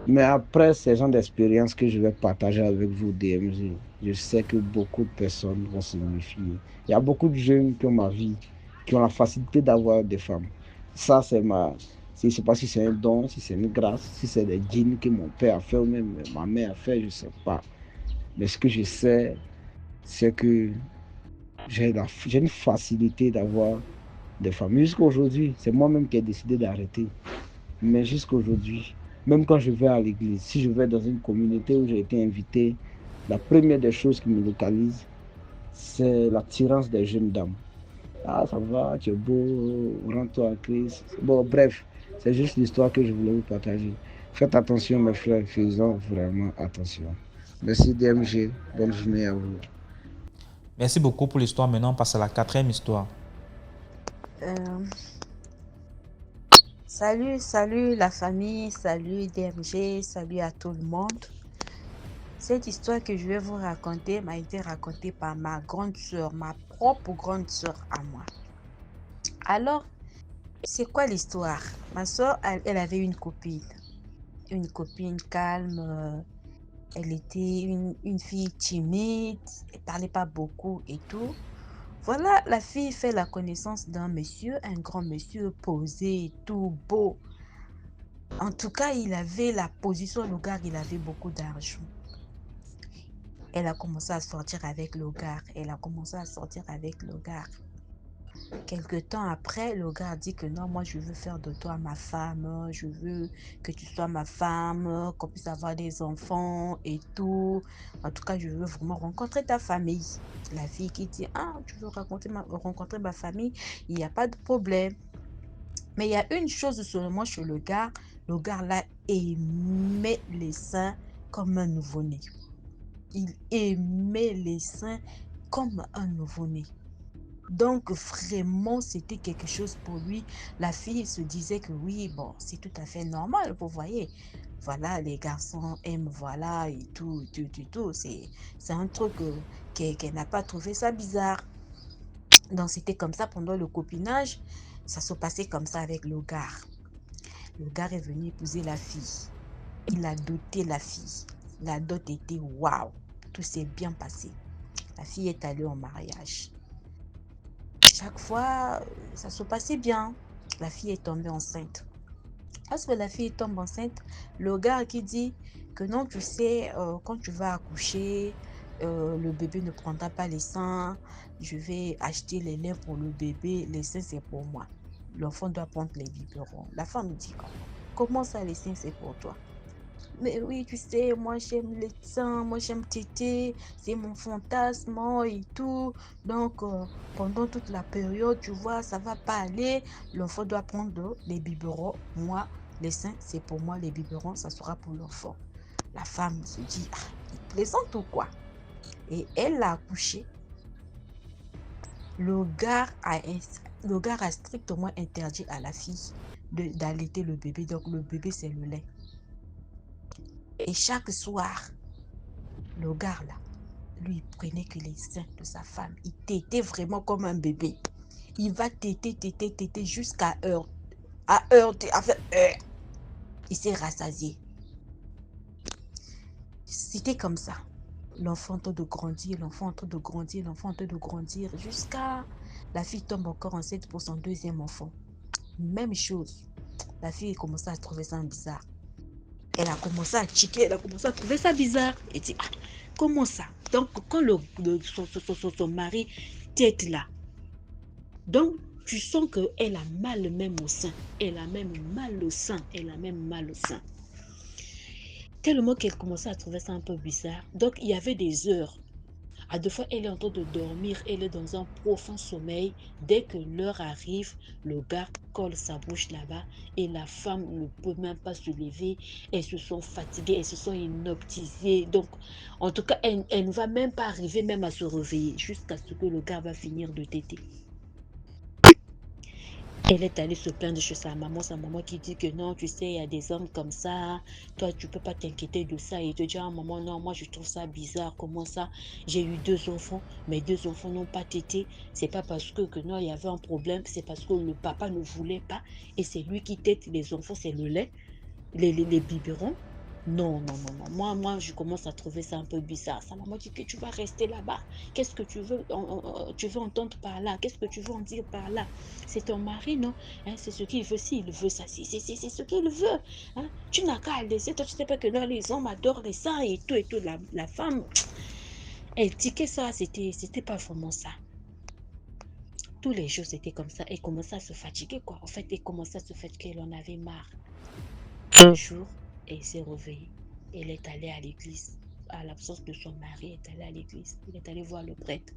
Speaker 4: Mais après ces genres d'expériences que je vais partager avec vous, DMG, je sais que beaucoup de personnes vont se méfier. Il y a beaucoup de jeunes qui ont ma vie, qui ont la facilité d'avoir des femmes. Ça, je ne sais pas si c'est un don, si c'est une grâce, si c'est des djinns que mon père a fait ou même ma mère a fait, je ne sais pas. Mais ce que je sais, c'est que j'ai une facilité d'avoir des femmes. Jusqu'à aujourd'hui, c'est moi-même qui ai décidé d'arrêter. Mais jusqu'à aujourd'hui, même quand je vais à l'église, si je vais dans une communauté où j'ai été invité, la première des choses qui me localise, c'est l'attirance des jeunes dames. Ah, ça va, tu es beau, rends-toi à Christ. Bon, bref, c'est juste l'histoire que je voulais vous partager. Faites attention, mes frères, faisons vraiment attention. Merci DMG, bonne journée à vous.
Speaker 1: Merci beaucoup pour l'histoire. Maintenant, on passe à la 4e histoire.
Speaker 2: Salut la famille, salut DMG, salut à tout le monde. Cette histoire que je vais vous raconter m'a été racontée par ma grande soeur, ma propre grande soeur à moi. Alors, c'est quoi l'histoire? Ma soeur, elle avait une copine calme. Elle était une fille timide, elle parlait pas beaucoup et tout. Voilà, la fille fait la connaissance d'un monsieur, un grand monsieur posé, tout beau. En tout cas, il avait la position, le gars, il avait beaucoup d'argent. Elle a commencé à sortir avec le gars. Quelque temps après, le gars dit que non, moi je veux faire de toi ma femme, je veux que tu sois ma femme, qu'on puisse avoir des enfants et tout. En tout cas, je veux vraiment rencontrer ta famille. La fille qui dit, ah, tu veux rencontrer ma famille, il n'y a pas de problème. Mais il y a une chose seulement chez le gars là aimait les seins comme un nouveau-né. Il aimait les seins comme un nouveau-né. Donc, vraiment, c'était quelque chose pour lui. La fille se disait que oui, bon, c'est tout à fait normal, vous voyez. Voilà, les garçons aiment, voilà, et tout. C'est un truc qu'elle n'a pas trouvé ça bizarre. Donc, c'était comme ça pendant le copinage. Ça se passait comme ça avec le gars. Le gars est venu épouser la fille. Il a doté la fille. La dot était waouh. Tout s'est bien passé. La fille est allée au mariage. Chaque fois, ça se passait bien. La fille est tombée enceinte. Lorsque la fille tombe enceinte, le gars qui dit que non, tu sais, quand tu vas accoucher, le bébé ne prendra pas les seins. Je vais acheter les laits pour le bébé. Les seins, c'est pour moi. L'enfant doit prendre les biberons. La femme dit quoi?
Speaker 5: Comment ça, les seins, c'est pour toi? Mais oui, tu sais, moi j'aime les seins, moi j'aime téter, c'est mon fantasme et tout. Donc, pendant toute la période, tu vois, ça va pas aller. L'enfant doit prendre les biberons. Moi, les seins, c'est pour moi, les biberons, ça sera pour l'enfant. La femme se dit, ah, il plaisante ou quoi? Et elle l'a accouché. Le gars a strictement interdit à la fille d'allaiter le bébé. Donc, le bébé, c'est le lait. Et chaque soir, le gars là, lui, il prenait que les seins de sa femme. Il tétait vraiment comme un bébé. Il va téter jusqu'à heure. À heure, il s'est rassasié. C'était comme ça. L'enfant en train de grandir, jusqu'à la fille tombe encore enceinte pour son deuxième enfant. Même chose. La fille a commencé à trouver ça bizarre. Elle a commencé à checker, elle a commencé à trouver ça bizarre. Elle dit, ah, comment ça? Donc, quand son mari tête là, donc tu sens qu'elle a mal même au sein. Elle a même mal au sein. Tellement qu'elle commençait à trouver ça un peu bizarre. Donc, il y avait des heures. À deux fois, elle est en train de dormir, elle est dans un profond sommeil. Dès que l'heure arrive, le gars colle sa bouche là-bas et la femme ne peut même pas se lever. Elles se sont fatiguées, elles se sont inoptisées. Donc, en tout cas, elle ne va même pas arriver même à se réveiller jusqu'à ce que le gars va finir de téter. Elle est allée se plaindre chez sa maman qui dit que non, tu sais, il y a des hommes comme ça, toi, tu peux pas t'inquiéter de ça. Et te dit, ah, maman, non, moi, je trouve ça bizarre, comment ça? J'ai eu 2 enfants, mes 2 enfants n'ont pas tété. C'est pas parce que non, il y avait un problème, c'est parce que le papa ne voulait pas. Et c'est lui qui tète les enfants, c'est le lait, les biberons. Non. Moi, je commence à trouver ça un peu bizarre. Sa maman dit que tu vas rester là-bas. Qu'est-ce que tu veux entendre par là? Qu'est-ce que tu veux en dire par là? C'est ton mari, non? Hein, c'est ce qu'il veut. S'il veut ça, c'est ce qu'il veut. Hein? Tu n'as qu'à laisser. Toi, tu sais pas que non, les hommes adorent les seins et tout. La femme, elle dit que ça, c'était pas vraiment ça. Tous les jours, c'était comme ça. Elle commençait à se fatiguer, quoi. En fait, elle commençait à se fatiguer. Elle en avait marre. Un jour, elle s'est réveillée. Elle est allée à l'église. À l'absence de son mari, elle est allée à l'église. Elle est allée voir le prêtre.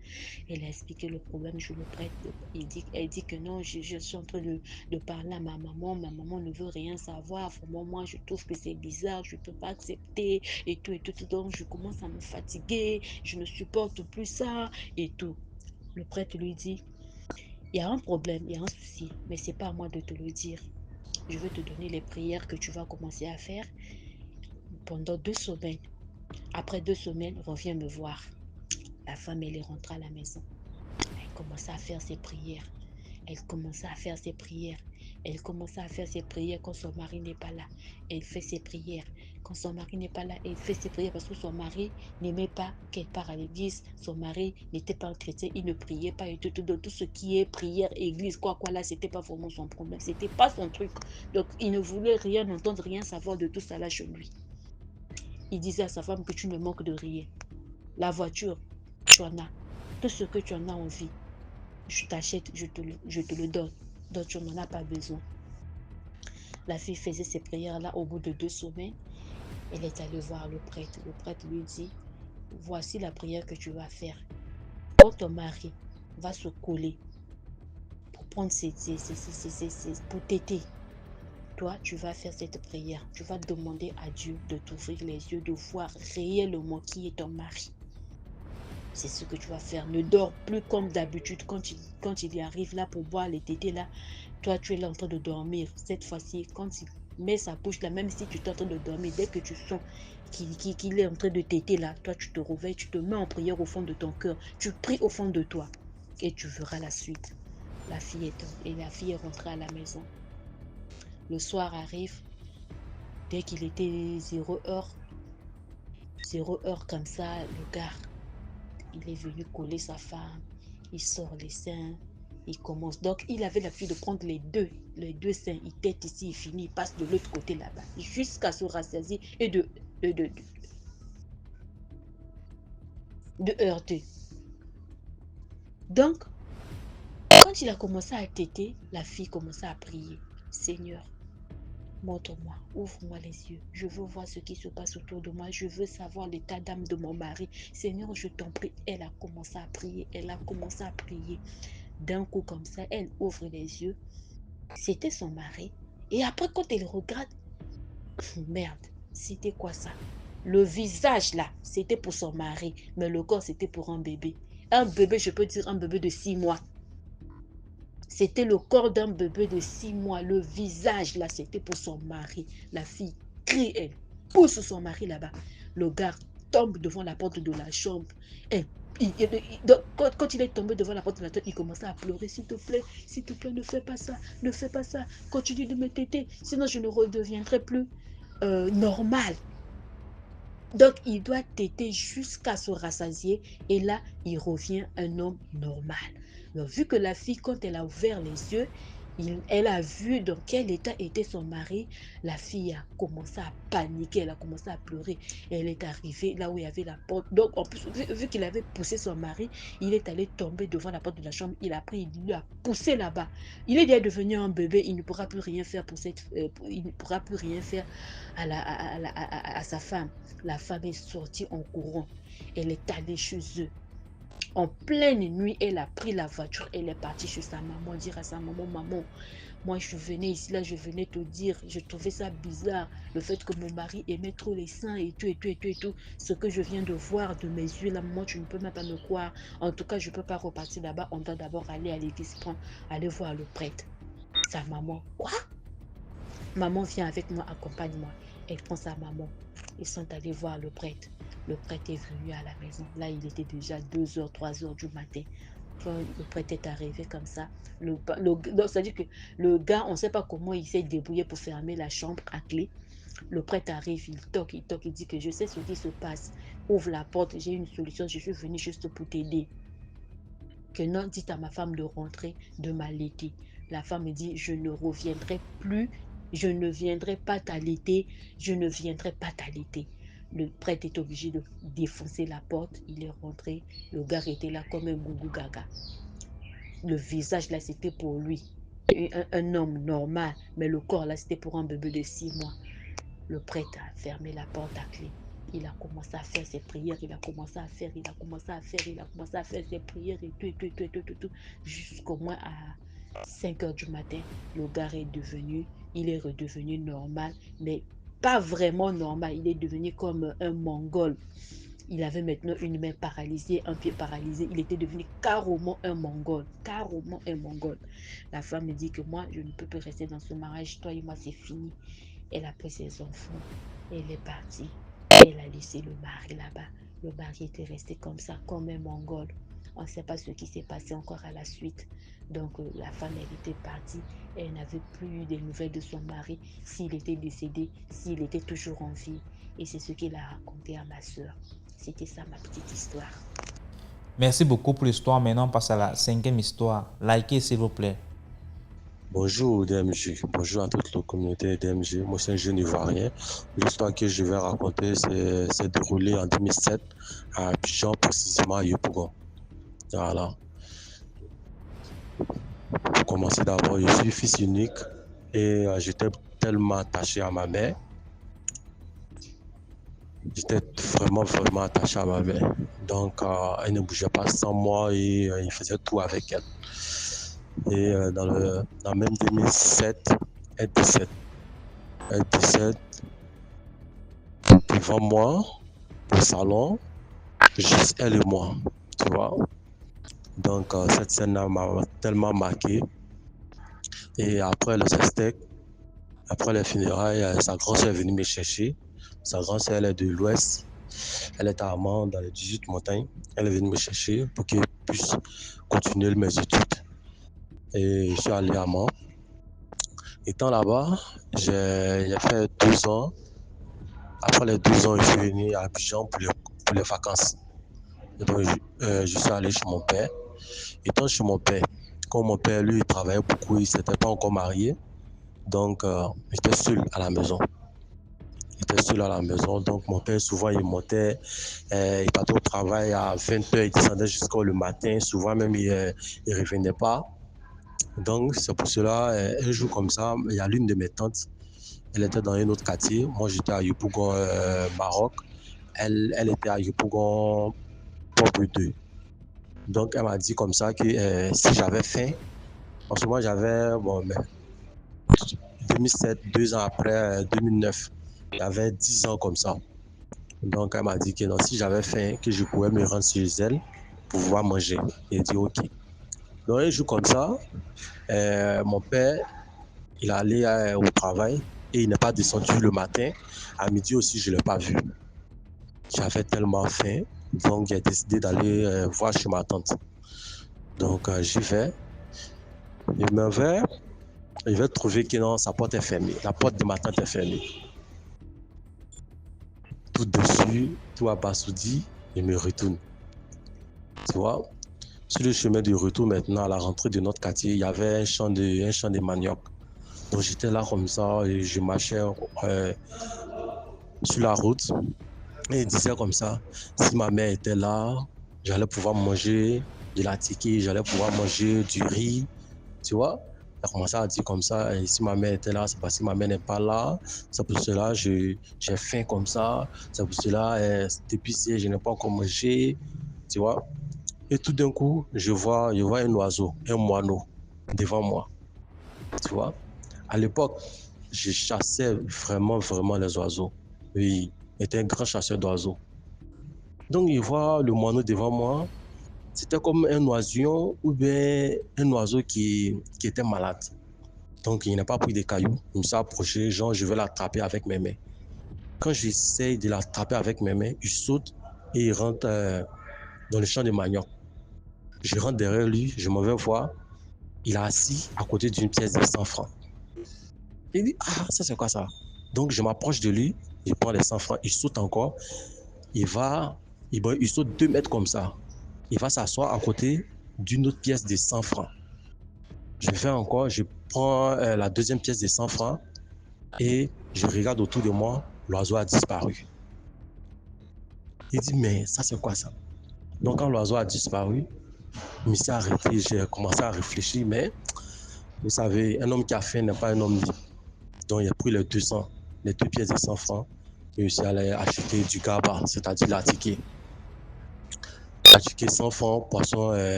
Speaker 5: Elle a expliqué le problème chez le prêtre. Elle dit que non, je suis en train de parler à ma maman. Ma maman ne veut rien savoir. Vraiment, moi, je trouve que c'est bizarre. Je ne peux pas accepter et tout. Donc, je commence à me fatiguer. Je ne supporte plus ça et tout. Le prêtre lui dit, il y a un problème, il y a un souci, mais ce n'est pas à moi de te le dire. Je vais te donner les prières que tu vas commencer à faire pendant 2 semaines. Après 2 semaines, reviens me voir. La femme, elle est rentrée à la maison. Elle commençait à faire ses prières. Elle commençait à faire ses prières quand son mari n'est pas là. Elle fait ses prières. Quand son mari n'est pas là, elle fait ses prières parce que son mari n'aimait pas qu'elle parte à l'église. Son mari n'était pas un chrétien, il ne priait pas et tout ce qui est prière, église, quoi là, c'était pas vraiment son problème. C'était pas son truc. Donc, il ne voulait rien entendre, rien savoir de tout ça là chez lui. Il disait à sa femme que tu ne manques de rien. La voiture, tu en as. Tout ce que tu en as envie, je t'achète, je te le donne. Donc, tu n'en as pas besoin. La fille faisait ces prières-là. Au bout de 2 semaines, elle est allée voir le prêtre. Le prêtre lui dit, voici la prière que tu vas faire. Quand ton mari va se coller pour prendre pour téter, toi, tu vas faire cette prière. Tu vas demander à Dieu de t'ouvrir les yeux, de voir réellement qui est ton mari. C'est ce que tu vas faire. Ne dors plus comme d'habitude. Quand il y arrive là pour boire les tétés là, toi, tu es là en train de dormir. Cette fois-ci, quand il met sa bouche là, même si tu es en train de dormir, dès que tu sens qu'il est en train de téter là, toi, tu te réveilles, tu te mets en prière au fond de ton cœur. Tu pries au fond de toi et tu verras la suite. La fille est rentrée à la maison. Le soir arrive, dès qu'il était 0 heure comme ça, le gars, il est venu coller sa femme, il sort les seins, il commence. Donc, il avait l'habitude de prendre les deux seins, il tête ici, il finit, il passe de l'autre côté là-bas, jusqu'à se rassasier et de heurter. Donc, quand il a commencé à téter, la fille commençait à prier. Seigneur, montre-moi, ouvre-moi les yeux. Je veux voir ce qui se passe autour de moi. Je veux savoir l'état d'âme de mon mari. Seigneur, je t'en prie. Elle a commencé à prier. Elle a commencé à prier. D'un coup comme ça, elle ouvre les yeux. C'était son mari. Et après, quand elle regarde, merde, c'était quoi ça? Le visage là, c'était pour son mari, mais le corps, c'était pour un bébé. Un bébé, je peux dire un bébé de 6 mois. C'était le corps d'un bébé de 6 mois. Le visage là, c'était pour son mari. La fille crie, elle pousse son mari là-bas. Le gars tombe devant la porte de la chambre. Quand il est tombé devant la porte de la chambre, il commençait à pleurer. S'il te plaît, ne fais pas ça, ne fais pas ça. Continue de me téter, sinon je ne redeviendrai plus normal. Donc, il doit téter jusqu'à se rassasier et là, il revient un homme normal. Donc, vu que la fille, quand elle a ouvert les yeux, elle a vu dans quel état était son mari, la fille a commencé à paniquer, elle a commencé à pleurer. Elle est arrivée là où il y avait la porte. Donc, en plus, vu qu'il avait poussé son mari, il est allé tomber devant la porte de la chambre. Il a pris, il lui a poussé là-bas. Il est déjà devenu un bébé, il ne pourra plus rien faire il ne pourra plus rien faire à sa femme. La femme est sortie en courant. Elle est allée chez eux. En pleine nuit, elle a pris la voiture. Elle est partie chez sa maman, dire à sa maman, maman, moi je venais ici, là, je venais te dire, je trouvais ça bizarre, le fait que mon mari aimait trop les seins et tout, et tout, et tout, et tout. Ce que je viens de voir de mes yeux, là, moi, tu ne peux même pas me croire. En tout cas, je ne peux pas repartir là-bas. On doit d'abord aller à l'église, aller voir le prêtre. Sa maman, quoi? Maman, viens avec moi, accompagne-moi. Elle prend sa maman. Ils sont allés voir le prêtre. Le prêtre est venu à la maison. Là, il était déjà 2h, 3h du matin. Quand le prêtre est arrivé comme ça, c'est-à-dire que le gars, on ne sait pas comment il s'est débrouillé pour fermer la chambre à clé. Le prêtre arrive, il toque, il dit que je sais ce qui se passe. Ouvre la porte, j'ai une solution, je suis venu juste pour t'aider. Que non, dites à ma femme de rentrer, de m'allaiter. La femme me dit, je ne reviendrai plus, je ne viendrai pas t'allaiter, je ne viendrai pas t'allaiter. Le prêtre est obligé de défoncer la porte, il est rentré, le gars était là comme un gougou gaga. Le visage là, c'était pour lui, un homme normal, mais le corps là, c'était pour un bébé de 6 mois. Le prêtre a fermé la porte à clé. Il a commencé à faire ses prières, il a commencé à faire ses prières et tout, jusqu'au moins à 5h du matin. Le gars il est redevenu normal, mais pas vraiment normal. Il est devenu comme un mongol. Il avait maintenant une main paralysée, un pied paralysé. Il était devenu carrément un mongol. Carrément un mongol. La femme me dit que moi, je ne peux plus rester dans ce mariage. Toi et moi, c'est fini. Elle a pris ses enfants. Elle est partie. Elle a laissé le mari là-bas. Le mari était resté comme ça, comme un mongol. On ne sait pas ce qui s'est passé encore à la suite. Donc, la femme, elle était partie. Elle n'avait plus eu des nouvelles de son mari, s'il était décédé, s'il était toujours en vie. Et c'est ce qu'il a raconté à ma soeur. C'était ça ma petite histoire.
Speaker 1: Merci beaucoup pour l'histoire. Maintenant, on passe à la 5e histoire. Likez, s'il vous plaît.
Speaker 6: Bonjour DMG, bonjour à toute la communauté DMG. Moi, c'est un jeune Ivoirien. L'histoire que je vais raconter s'est déroulée en 2007 à Abidjan, précisément à Yopougon. Voilà. Pour commencer d'abord, je suis fils unique et j'étais tellement attaché à ma mère. J'étais vraiment attaché à ma mère. Donc, elle ne bougeait pas sans moi et il faisait tout avec elle. Et dans même 2007, elle décède. Elle décède devant moi, au salon, juste elle et moi, tu vois. Donc, cette scène m'a tellement marqué. Et après le sextec, après les funérailles, sa grand sœur est venue me chercher. Sa grand sœur, elle est de l'Ouest. Elle est à Amman, dans les 18 montagnes. Elle est venue me chercher pour qu'elle puisse continuer mes études. Et je suis allé à Amman. Étant là-bas, j'ai fait 12 ans. Après les 12 ans, je suis venu à Abidjan pour les vacances. Et donc, je suis allé chez mon père. Étant chez mon père, comme mon père, lui, il travaillait beaucoup, il ne s'était pas encore marié. Donc, j'étais seul à la maison. Donc mon père, souvent, il montait, il partait au travail à 20h, il descendait jusqu'au le matin. Souvent, même, il ne revenait pas. Donc, c'est pour cela, un jour comme ça, il y a l'une de mes tantes Elle était dans un autre quartier. Moi, j'étais à Yopougon, Maroc. Elle était à Yopougon, Port 2. Donc, elle m'a dit comme ça que si j'avais faim, parce que moi, j'avais, bon, mais 2007, 2 ans après, 2009, j'avais 10 ans comme ça. Donc, elle m'a dit que non, si j'avais faim, que je pouvais me rendre chez elle pour pouvoir manger. Et dit OK. Donc, un jour comme ça, mon père, il est allé au travail et il n'est pas descendu le matin. À midi aussi, je ne l'ai pas vu. J'avais tellement faim, donc j'ai décidé d'aller voir chez ma tante. Donc, j'y vais. Je vais trouver que non, sa porte est fermée. La porte de ma tante est fermée. Tout dessus, tout abasourdi, je me retourne. Tu vois, sur le chemin de retour maintenant, à la rentrée de notre quartier, il y avait un champ de manioc. Donc j'étais là comme ça et je marchais sur la route. Et il disait comme ça, si ma mère était là, j'allais pouvoir manger de la tiki, j'allais pouvoir manger du riz, tu vois. Il a commencé à dire comme ça, et si ma mère était là, c'est parce que ma mère n'est pas là, c'est pour cela j'ai faim comme ça, c'est pour cela, depuis hier, je n'ai pas encore mangé, tu vois. Et tout d'un coup, je vois un oiseau, un moineau devant moi, tu vois. À l'époque, je chassais vraiment les oiseaux. Oui, j'étais un grand chasseur d'oiseaux. Donc, il voit le moineau devant moi. C'était comme un oiseau ou bien un oiseau qui était malade. Donc, il n'a pas pris des cailloux. Il me s'est approché, genre, je vais l'attraper avec mes mains. Quand j'essaye de l'attraper avec mes mains, il saute et il rentre dans le champ de manioc. Je rentre derrière lui, je m'en vais voir. Il est assis à côté d'une pièce de 100 francs. Il dit, ah, ça c'est quoi ça? Donc, je m'approche de lui, il prend les 100 francs, il saute encore. Il saute 2 mètres comme ça. Il va s'asseoir à côté d'une autre pièce de 100 francs. Je fais encore, je prends la deuxième pièce de 100 francs et je regarde autour de moi, l'oiseau a disparu. Il dit, mais ça c'est quoi ça? Donc quand l'oiseau a disparu, je me suis arrêté, j'ai commencé à réfléchir, mais vous savez, un homme qui a faim n'est pas un homme libre. Donc il a pris les 2 pièces de 100 francs et je suis allé acheter du gaba, c'est-à-dire la ticket. La ticket 100 francs, poisson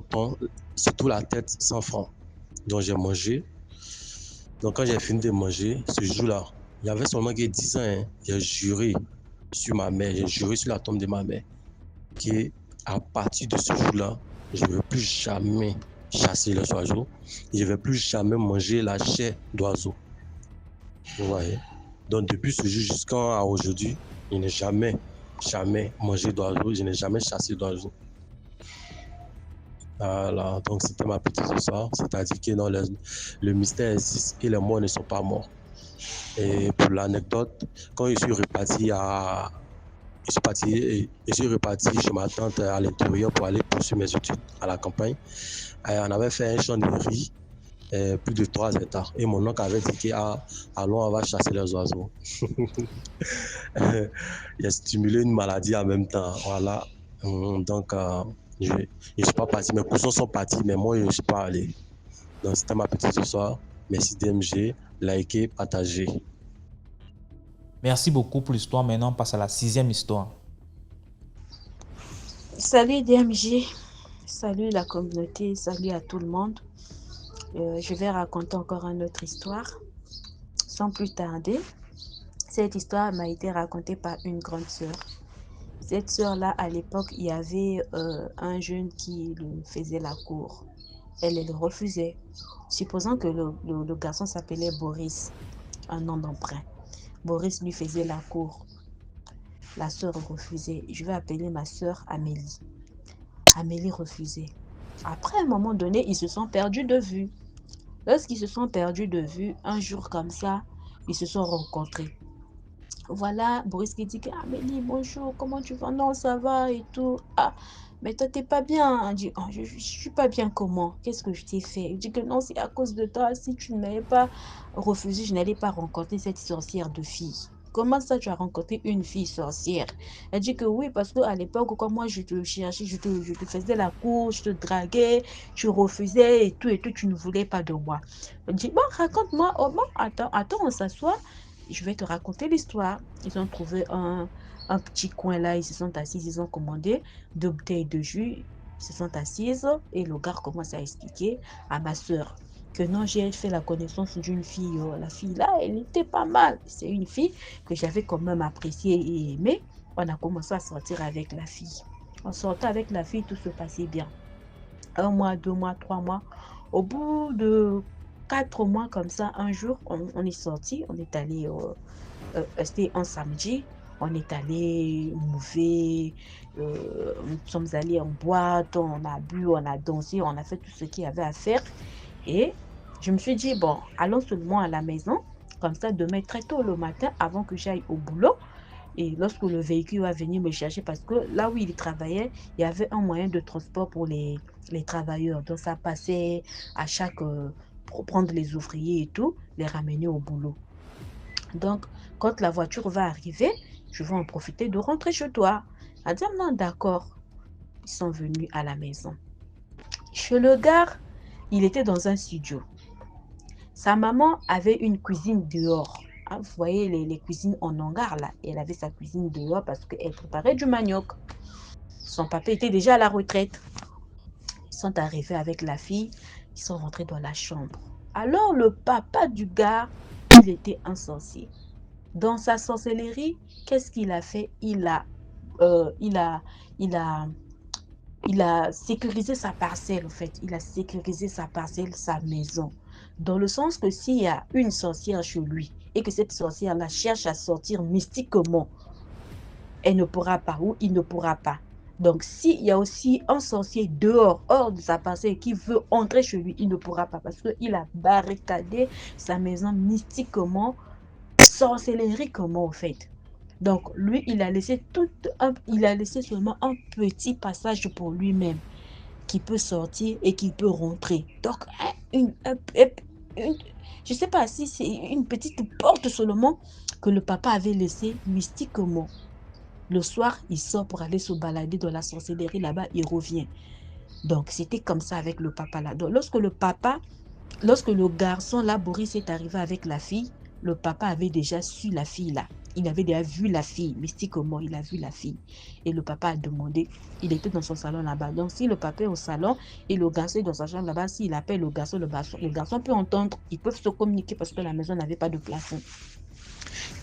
Speaker 6: thon, surtout la tête 100 francs. Donc j'ai mangé. Donc quand j'ai fini de manger, ce jour-là, il y avait seulement 10 ans, hein, j'ai juré sur ma mère, j'ai juré sur la tombe de ma mère, qu'à partir de ce jour-là, je ne vais plus jamais chasser les oiseaux, je ne vais plus jamais manger la chair d'oiseau. Vous voyez? Donc depuis ce jour jusqu'à aujourd'hui, je n'ai jamais mangé d'oiseau, je n'ai jamais chassé d'oiseau. Voilà, donc c'était ma petite histoire, c'est-à-dire que non, le mystère existe et les morts ne sont pas morts. Et pour l'anecdote, quand je suis reparti chez ma tante à l'intérieur pour aller poursuivre mes études à la campagne, on avait fait un champ de riz, plus de 3 hectares. Et mon oncle avait dit allons, on va chasser les oiseaux. Il a stimulé une maladie en même temps. Voilà. Donc, je ne suis pas parti. Mes cousins sont partis, mais moi, je ne suis pas allé. Donc, c'était ma petite histoire. Merci DMG. Likez, partagez.
Speaker 1: Merci beaucoup pour l'histoire. Maintenant, on passe à la 6e histoire.
Speaker 5: Salut DMG, salut la communauté, salut à tout le monde. Je vais raconter encore une autre histoire. Sans plus tarder, cette histoire m'a été racontée par une grande sœur. Cette sœur-là, à l'époque, il y avait un jeune qui lui faisait la cour. Elle refusait. Supposons que le garçon s'appelait Boris, un nom d'emprunt. Boris lui faisait la cour. La sœur refusait. Je vais appeler ma sœur Amélie. Amélie refusait. Après, à un moment donné, ils se sont perdus de vue. Lorsqu'ils se sont perdus de vue, un jour comme ça, ils se sont rencontrés. Voilà, Boris qui dit que Amélie, bonjour, comment tu vas? Non, ça va et tout. Ah, mais toi, t'es pas bien. Elle dit, oh, je suis pas bien, comment? Qu'est-ce que je t'ai fait? Il dit que non, c'est à cause de toi. Si tu ne m'avais pas refusé, je n'allais pas rencontrer cette sorcière de fille. comment ça tu as rencontré une fille sorcière? Elle dit que oui, parce qu'à l'époque, quand moi je te cherchais, je te faisais la course, je te draguais, tu refusais et tout, tu ne voulais pas de moi. Elle dit, bon, raconte-moi. Oh, bon, attends, on s'assoit. Je vais te raconter l'histoire. Ils ont trouvé un petit coin là, ils se sont assis, ils ont commandé 2 bouteilles de jus, ils se sont assises et le gars commence à expliquer à ma soeur que non, j'ai fait la connaissance d'une fille. La fille là, elle était pas mal. C'est une fille que j'avais quand même appréciée et aimée. On a commencé à sortir avec la fille. On sortait avec la fille, tout se passait bien. 1 mois, 2 mois, 3 mois. Au bout de 4 mois comme ça, un jour, on est sorti, on est allé, c'était un samedi, on est allé mouver, nous sommes allés en boîte, on a bu, on a dansé, on a fait tout ce qu'il y avait à faire. Et je me suis dit, bon, allons seulement à la maison, comme ça, demain très tôt le matin, avant que j'aille au boulot. Et lorsque le véhicule va venir me chercher, parce que là où il travaillait, il y avait un moyen de transport pour les travailleurs. Donc, ça passait à chaque, pour prendre les ouvriers et tout, les ramener au boulot. Donc, quand la voiture va arriver, je vais en profiter de rentrer chez toi. Elle a dit, non, d'accord. Ils sont venus à la maison. Chez le gars, il était dans un studio. Sa maman avait une cuisine dehors. Vous voyez les cuisines en hangar là. Elle avait sa cuisine dehors parce qu'elle préparait du manioc. Son papa était déjà à la retraite. Ils sont arrivés avec la fille. Ils sont rentrés dans la chambre. Alors le papa du gars, il était un sorcier. Dans sa sorcellerie, qu'est-ce qu'il a fait? Il a sécurisé sa parcelle, en fait. Il a sécurisé sa parcelle, sa maison. Dans le sens que s'il y a une sorcière chez lui et que cette sorcière-là cherche à sortir mystiquement, elle ne pourra pas ou il ne pourra pas. Donc, s'il y a aussi un sorcier dehors, hors de sa parcelle, qui veut entrer chez lui, il ne pourra pas parce qu'il a barricadé sa maison mystiquement, sorcelleriquement, en fait. Donc, lui, il a laissé seulement un petit passage pour lui-même qui peut sortir et qui peut rentrer. Donc, je ne sais pas si c'est une petite porte seulement que le papa avait laissée mystiquement. Le soir, il sort pour aller se balader dans la sorcellerie là-bas, il revient. Donc, c'était comme ça avec le papa là. Donc, lorsque le garçon là, Boris, est arrivé avec la fille, le papa avait déjà su la fille là. Il avait déjà vu la fille, mystiquement, il a vu la fille. Et le papa a demandé, il était dans son salon là-bas. Donc, si le papa est au salon et le garçon est dans sa chambre là-bas, s'il appelle le garçon peut entendre, ils peuvent se communiquer parce que la maison n'avait pas de plafond.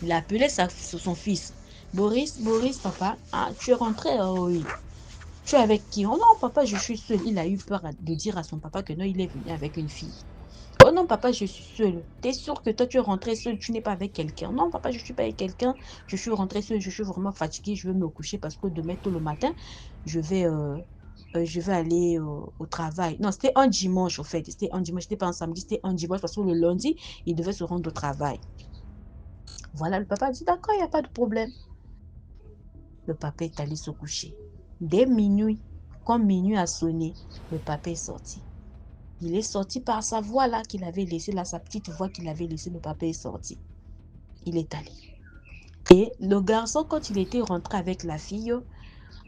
Speaker 5: Il a appelé son fils. Boris, papa, tu es rentré? Oh oui. Tu es avec qui? Oh non, papa, je suis seul. Il a eu peur de dire à son papa que non, il est venu avec une fille. Oh non, papa, je suis seul. T'es sûr que toi, tu es rentré seul, tu n'es pas avec quelqu'un? Non, papa, je ne suis pas avec quelqu'un. Je suis rentré seul, je suis vraiment fatiguée. Je vais me coucher parce que demain, tôt le matin, je vais aller au travail. Non, c'était un dimanche, au fait. C'était un dimanche, c'était pas un samedi, c'était un dimanche parce que le lundi, il devait se rendre au travail. Voilà, le papa a dit, d'accord, il n'y a pas de problème. Le papa est allé se coucher. Dès minuit, quand minuit a sonné, le papa est sorti. Il est sorti par sa voix là qu'il avait laissée, là, sa petite voix qu'il avait laissée, le papa est sorti. Il est allé. Et le garçon, quand il était rentré avec la fille,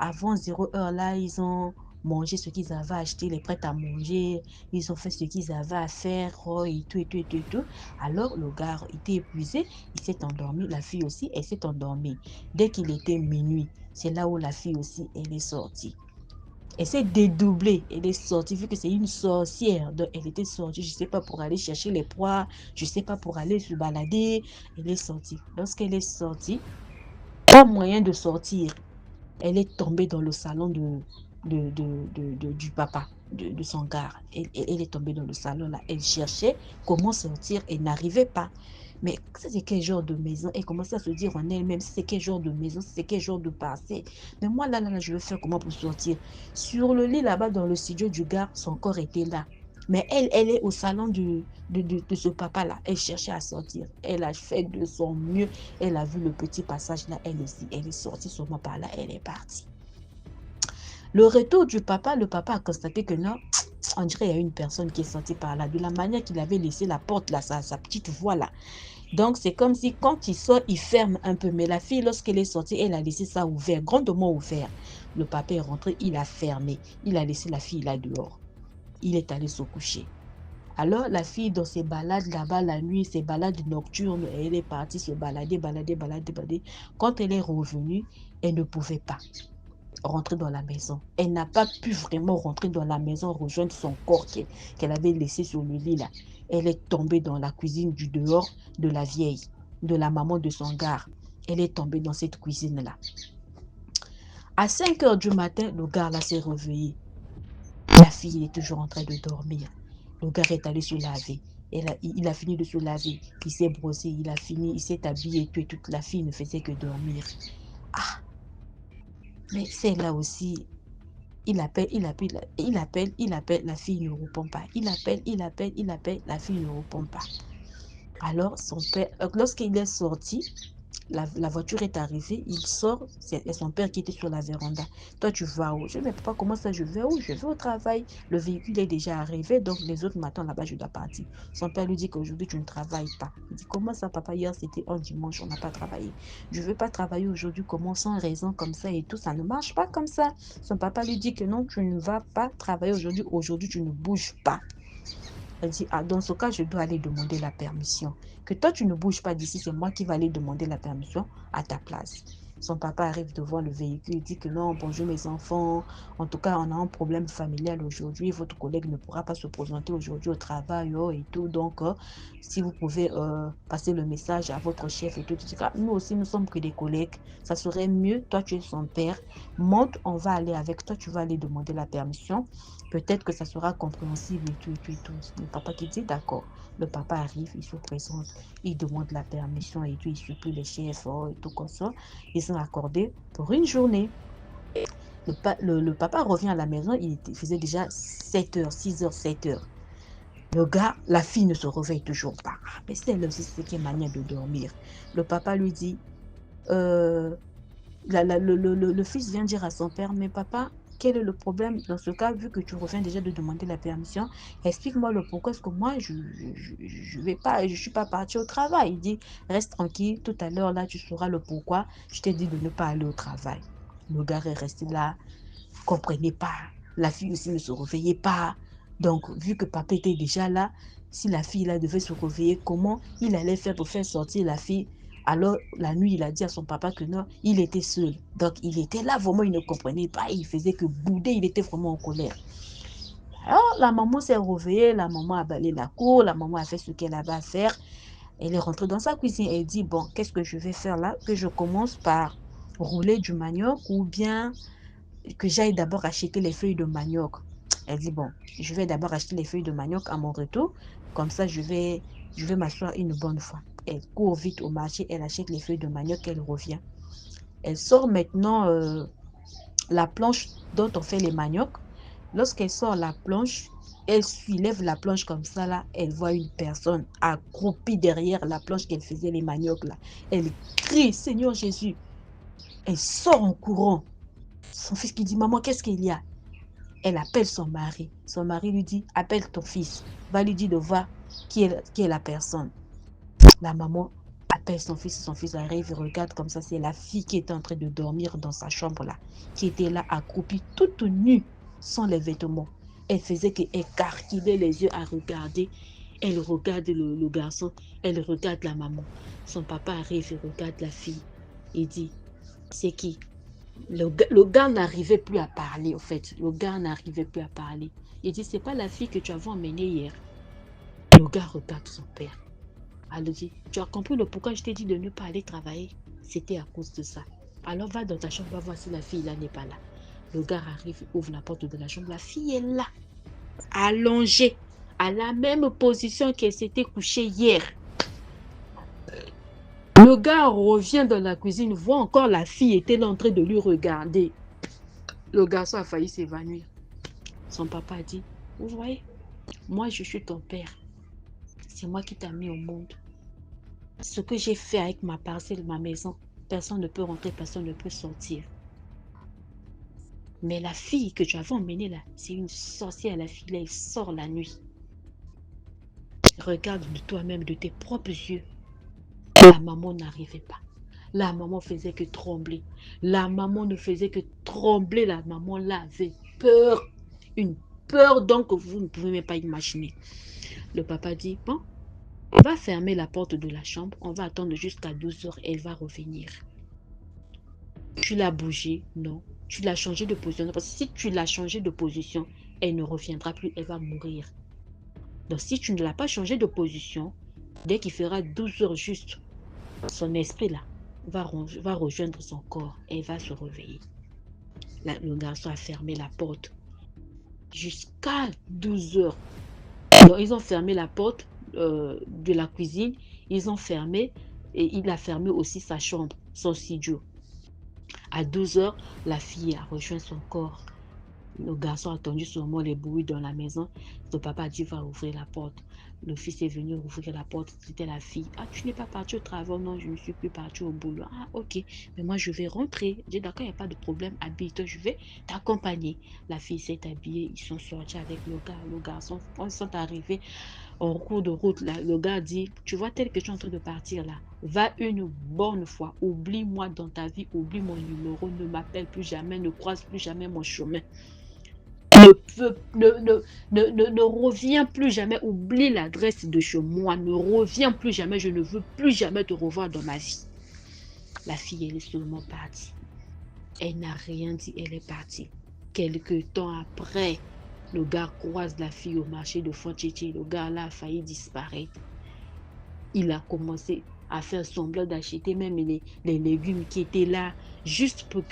Speaker 5: avant 0 heure là, ils ont mangé ce qu'ils avaient acheté, les prêts à manger, ils ont fait ce qu'ils avaient à faire, et tout. Alors le gars était épuisé, il s'est endormi, la fille aussi, elle s'est endormie. Dès qu'il était minuit, c'est là où la fille aussi, elle est sortie. Elle s'est dédoublée, elle est sortie, vu que c'est une sorcière. Donc, elle était sortie, je ne sais pas, pour aller chercher les proies, je ne sais pas, pour aller se balader. Elle est sortie. Lorsqu'elle est sortie, pas moyen de sortir. Elle est tombée dans le salon du papa, de son gars. Elle est tombée dans le salon là. Elle cherchait comment sortir et n'arrivait pas. Mais c'est quel genre de maison? Elle commençait à se dire en elle-même, c'est quel genre de maison, c'est quel genre de passé. Mais moi, là, je vais faire comment pour sortir? Sur le lit, là-bas, dans le studio du gars, son corps était là. Mais elle est au salon de ce papa-là. Elle cherchait à sortir. Elle a fait de son mieux. Elle a vu le petit passage là. Elle aussi, elle est sortie seulement par là. Elle est partie. Le retour du papa, le papa a constaté que non, on dirait qu'il y a une personne qui est sortie par là. De la manière qu'il avait laissé la porte là, sa petite voix là. Donc, c'est comme si quand il sort, il ferme un peu. Mais la fille, lorsqu'elle est sortie, elle a laissé ça ouvert, grandement ouvert. Le papa est rentré, il a fermé. Il a laissé la fille là dehors. Il est allé se coucher. Alors, la fille, dans ses balades là-bas, la nuit, ses balades nocturnes, elle est partie se balader. Quand elle est revenue, elle ne pouvait pas rentrer dans la maison. Elle n'a pas pu vraiment rentrer dans la maison, rejoindre son corps qu'elle avait laissé sur le lit là. Elle est tombée dans la cuisine du dehors de la vieille, de la maman de son gars. Elle est tombée dans cette cuisine-là. À 5 heures du matin, le gars là s'est réveillé. La fille est toujours en train de dormir. Le gars est allé se laver. Il a fini de se laver. Il s'est brossé, il a fini, il s'est habillé et toute la fille ne faisait que dormir. Ah, mais c'est là aussi. Il appelle, la fille ne répond pas. Il appelle, la fille ne répond pas. Alors, son père, lorsqu'il est sorti, la voiture est arrivée, il sort, c'est son père qui était sur la véranda. Toi, tu vas où? Je ne sais pas comment ça, je vais où? Je vais au travail. Le véhicule est déjà arrivé, donc les autres m'attendent là-bas, je dois partir. Son père lui dit qu'aujourd'hui, tu ne travailles pas. Il dit, comment ça, papa? Hier, c'était un dimanche, on n'a pas travaillé. Je ne veux pas travailler aujourd'hui, comment, sans raison, comme ça et tout. Ça ne marche pas comme ça. Son papa lui dit que non, tu ne vas pas travailler aujourd'hui. Aujourd'hui, tu ne bouges pas. Elle dit, ah, dans ce cas, je dois aller demander la permission. Que toi, tu ne bouges pas d'ici, c'est moi qui vais aller demander la permission à ta place. Son papa arrive devant le véhicule, il dit que non, bonjour mes enfants, en tout cas, on a un problème familial aujourd'hui, votre collègue ne pourra pas se présenter aujourd'hui au travail et tout, donc, si vous pouvez passer le message à votre chef et tout, nous aussi, nous sommes que des collègues, ça serait mieux, toi, tu es son père, monte, on va aller avec toi, tu vas aller demander la permission. Peut-être que ça sera compréhensible et tout, et tout, et tout. Le papa qui dit d'accord. Le papa arrive, il se présente, il demande la permission et tout, il supplie les chefs et tout comme ça. Ils sont accordés pour une journée. Le papa revient à la maison, il faisait déjà 7 heures, 6 heures, 7 heures. Le gars, la fille ne se réveille toujours pas. Mais c'est là aussi ce qui est manière de dormir. Le papa lui dit, le fils vient dire à son père, mais papa, quel est le problème dans ce cas, vu que tu reviens déjà de demander la permission, explique-moi le pourquoi, parce que moi, je vais pas, je suis pas partie au travail. Il dit, reste tranquille, tout à l'heure, là, tu sauras le pourquoi, je t'ai dit de ne pas aller au travail. Le gars est resté là, comprenait pas, la fille aussi ne se réveillait pas, donc, vu que papa était déjà là, si la fille là devait se réveiller, comment il allait faire pour faire sortir la fille? Alors, la nuit, il a dit à son papa que non, il était seul. Donc, il était là, vraiment, il ne comprenait pas. Il faisait que bouder, il était vraiment en colère. Alors, la maman s'est réveillée, la maman a balayé la cour, la maman a fait ce qu'elle avait à faire. Elle est rentrée dans sa cuisine et dit, bon, qu'est-ce que je vais faire là? Que je commence par rouler du manioc ou bien que j'aille d'abord acheter les feuilles de manioc. Elle dit, bon, je vais d'abord acheter les feuilles de manioc à mon retour. Comme ça, je vais m'asseoir une bonne fois. Elle court vite au marché, elle achète les feuilles de manioc, elle revient. Elle sort maintenant la planche dont on fait les maniocs. Lorsqu'elle sort la planche, elle soulève la planche comme ça, là, elle voit une personne accroupie derrière la planche qu'elle faisait les maniocs, là. Elle crie, Seigneur Jésus. Elle sort en courant. Son fils qui dit, maman, qu'est-ce qu'il y a? Elle appelle son mari. Son mari lui dit, appelle ton fils. Va lui dire de voir qui est la personne. La maman appelle son fils arrive et regarde comme ça. C'est la fille qui était en train de dormir dans sa chambre là, qui était là accroupie, toute nue, sans les vêtements. Elle faisait qu'écarquiller les yeux à regarder. Elle regarde le garçon, elle regarde la maman. Son papa arrive et regarde la fille. Il dit, c'est qui? Le gars n'arrivait plus à parler, en fait. Le gars n'arrivait plus à parler. Il dit, c'est pas la fille que tu avais emmenée hier. Le gars regarde son père. Elle dit, tu as compris le pourquoi je t'ai dit de ne pas aller travailler? C'était à cause de ça. Alors va dans ta chambre, va voir si la fille là n'est pas là. Le gars arrive, ouvre la porte de la chambre. La fille est là, allongée, à la même position qu'elle s'était couchée hier. Le gars revient dans la cuisine, voit encore la fille était là en train de lui regarder. Le garçon a failli s'évanouir. Son papa a dit, vous voyez, moi je suis ton père. C'est moi qui t'ai mis au monde. Ce que j'ai fait avec ma parcelle, ma maison, personne ne peut rentrer, personne ne peut sortir. Mais la fille que tu avais emmenée là, c'est une sorcière, la fille là, elle sort la nuit. Regarde de toi-même, de tes propres yeux. La maman n'arrivait pas. La maman faisait que trembler. La maman ne faisait que trembler. La maman avait peur. Une peur donc que vous ne pouvez même pas imaginer. Le papa dit, bon, on va fermer la porte de la chambre. On va attendre jusqu'à 12 heures. Elle va revenir. Tu l'as bougé? Non. Tu l'as changé de position? Non, parce que si tu l'as changé de position, elle ne reviendra plus. Elle va mourir. Donc si tu ne l'as pas changé de position, dès qu'il fera 12 heures juste, son esprit là va rejoindre son corps et va se réveiller. Là, le garçon a fermé la porte jusqu'à 12 heures. Donc, ils ont fermé la porte de la cuisine, ils ont fermé et il a fermé aussi sa chambre, son studio. À 12 heures, la fille a rejoint son corps. Le garçon a entendu seulement les bruits dans la maison. Le papa a dit, va ouvrir la porte. Le fils est venu ouvrir la porte. C'était la fille. Ah, tu n'es pas parti au travail? Non, je ne suis plus parti au boulot. Ah, ok. Mais moi, je vais rentrer. J'ai dit, d'accord, il n'y a pas de problème. Habille-toi, je vais t'accompagner. La fille s'est habillée. Ils sont sortis avec le gars. Le garçon, quand ils sont arrivés en cours de route, là, le gars dit, tu vois, tel que je suis en train de partir là, va une bonne fois. Oublie-moi dans ta vie. Oublie mon numéro. Ne m'appelle plus jamais. Ne croise plus jamais mon chemin. Ne reviens plus jamais, oublie l'adresse de chez moi, ne reviens plus jamais, je ne veux plus jamais te revoir dans ma vie. La fille, elle est seulement partie. Elle n'a rien dit, elle est partie. Quelque temps après, le gars croise la fille au marché de Fonchichi. Le gars là a failli disparaître. Il a commencé à faire semblant d'acheter même les légumes qui étaient là, juste pour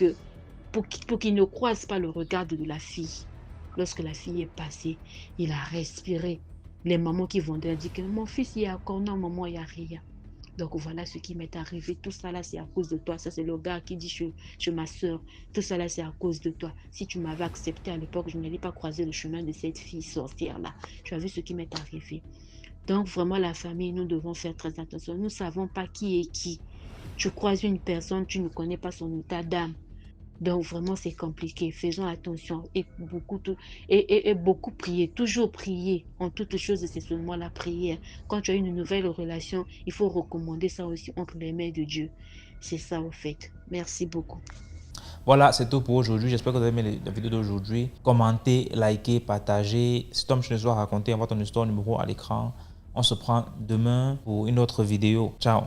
Speaker 5: qu'il ne croise pas le regard de la fille. Lorsque la fille est passée, il a respiré. Les mamans qui vendaient ont dit que mon fils, il y a encore, non, maman, il n'y a rien. Donc voilà ce qui m'est arrivé. Tout ça là, c'est à cause de toi. Ça, c'est le gars qui dit chez ma soeur. Tout ça là, c'est à cause de toi. Si tu m'avais accepté à l'époque, je n'allais pas croiser le chemin de cette fille sorcière là. Tu as vu ce qui m'est arrivé. Donc vraiment, la famille, nous devons faire très attention. Nous ne savons pas qui est qui. Tu croises une personne, tu ne connais pas son état d'âme. Donc vraiment, c'est compliqué. Faisons attention et beaucoup prier. Toujours prier. En toutes choses, c'est seulement la prière. Quand tu as une nouvelle relation, il faut recommander ça aussi entre les mains de Dieu. C'est ça, au fait. Merci beaucoup.
Speaker 1: Voilà, c'est tout pour aujourd'hui. J'espère que vous avez aimé la vidéo d'aujourd'hui. Commentez, likez, partagez. Si Tom Schnezo a raconté, envoie ton histoire numéro à l'écran. On se prend demain pour une autre vidéo. Ciao.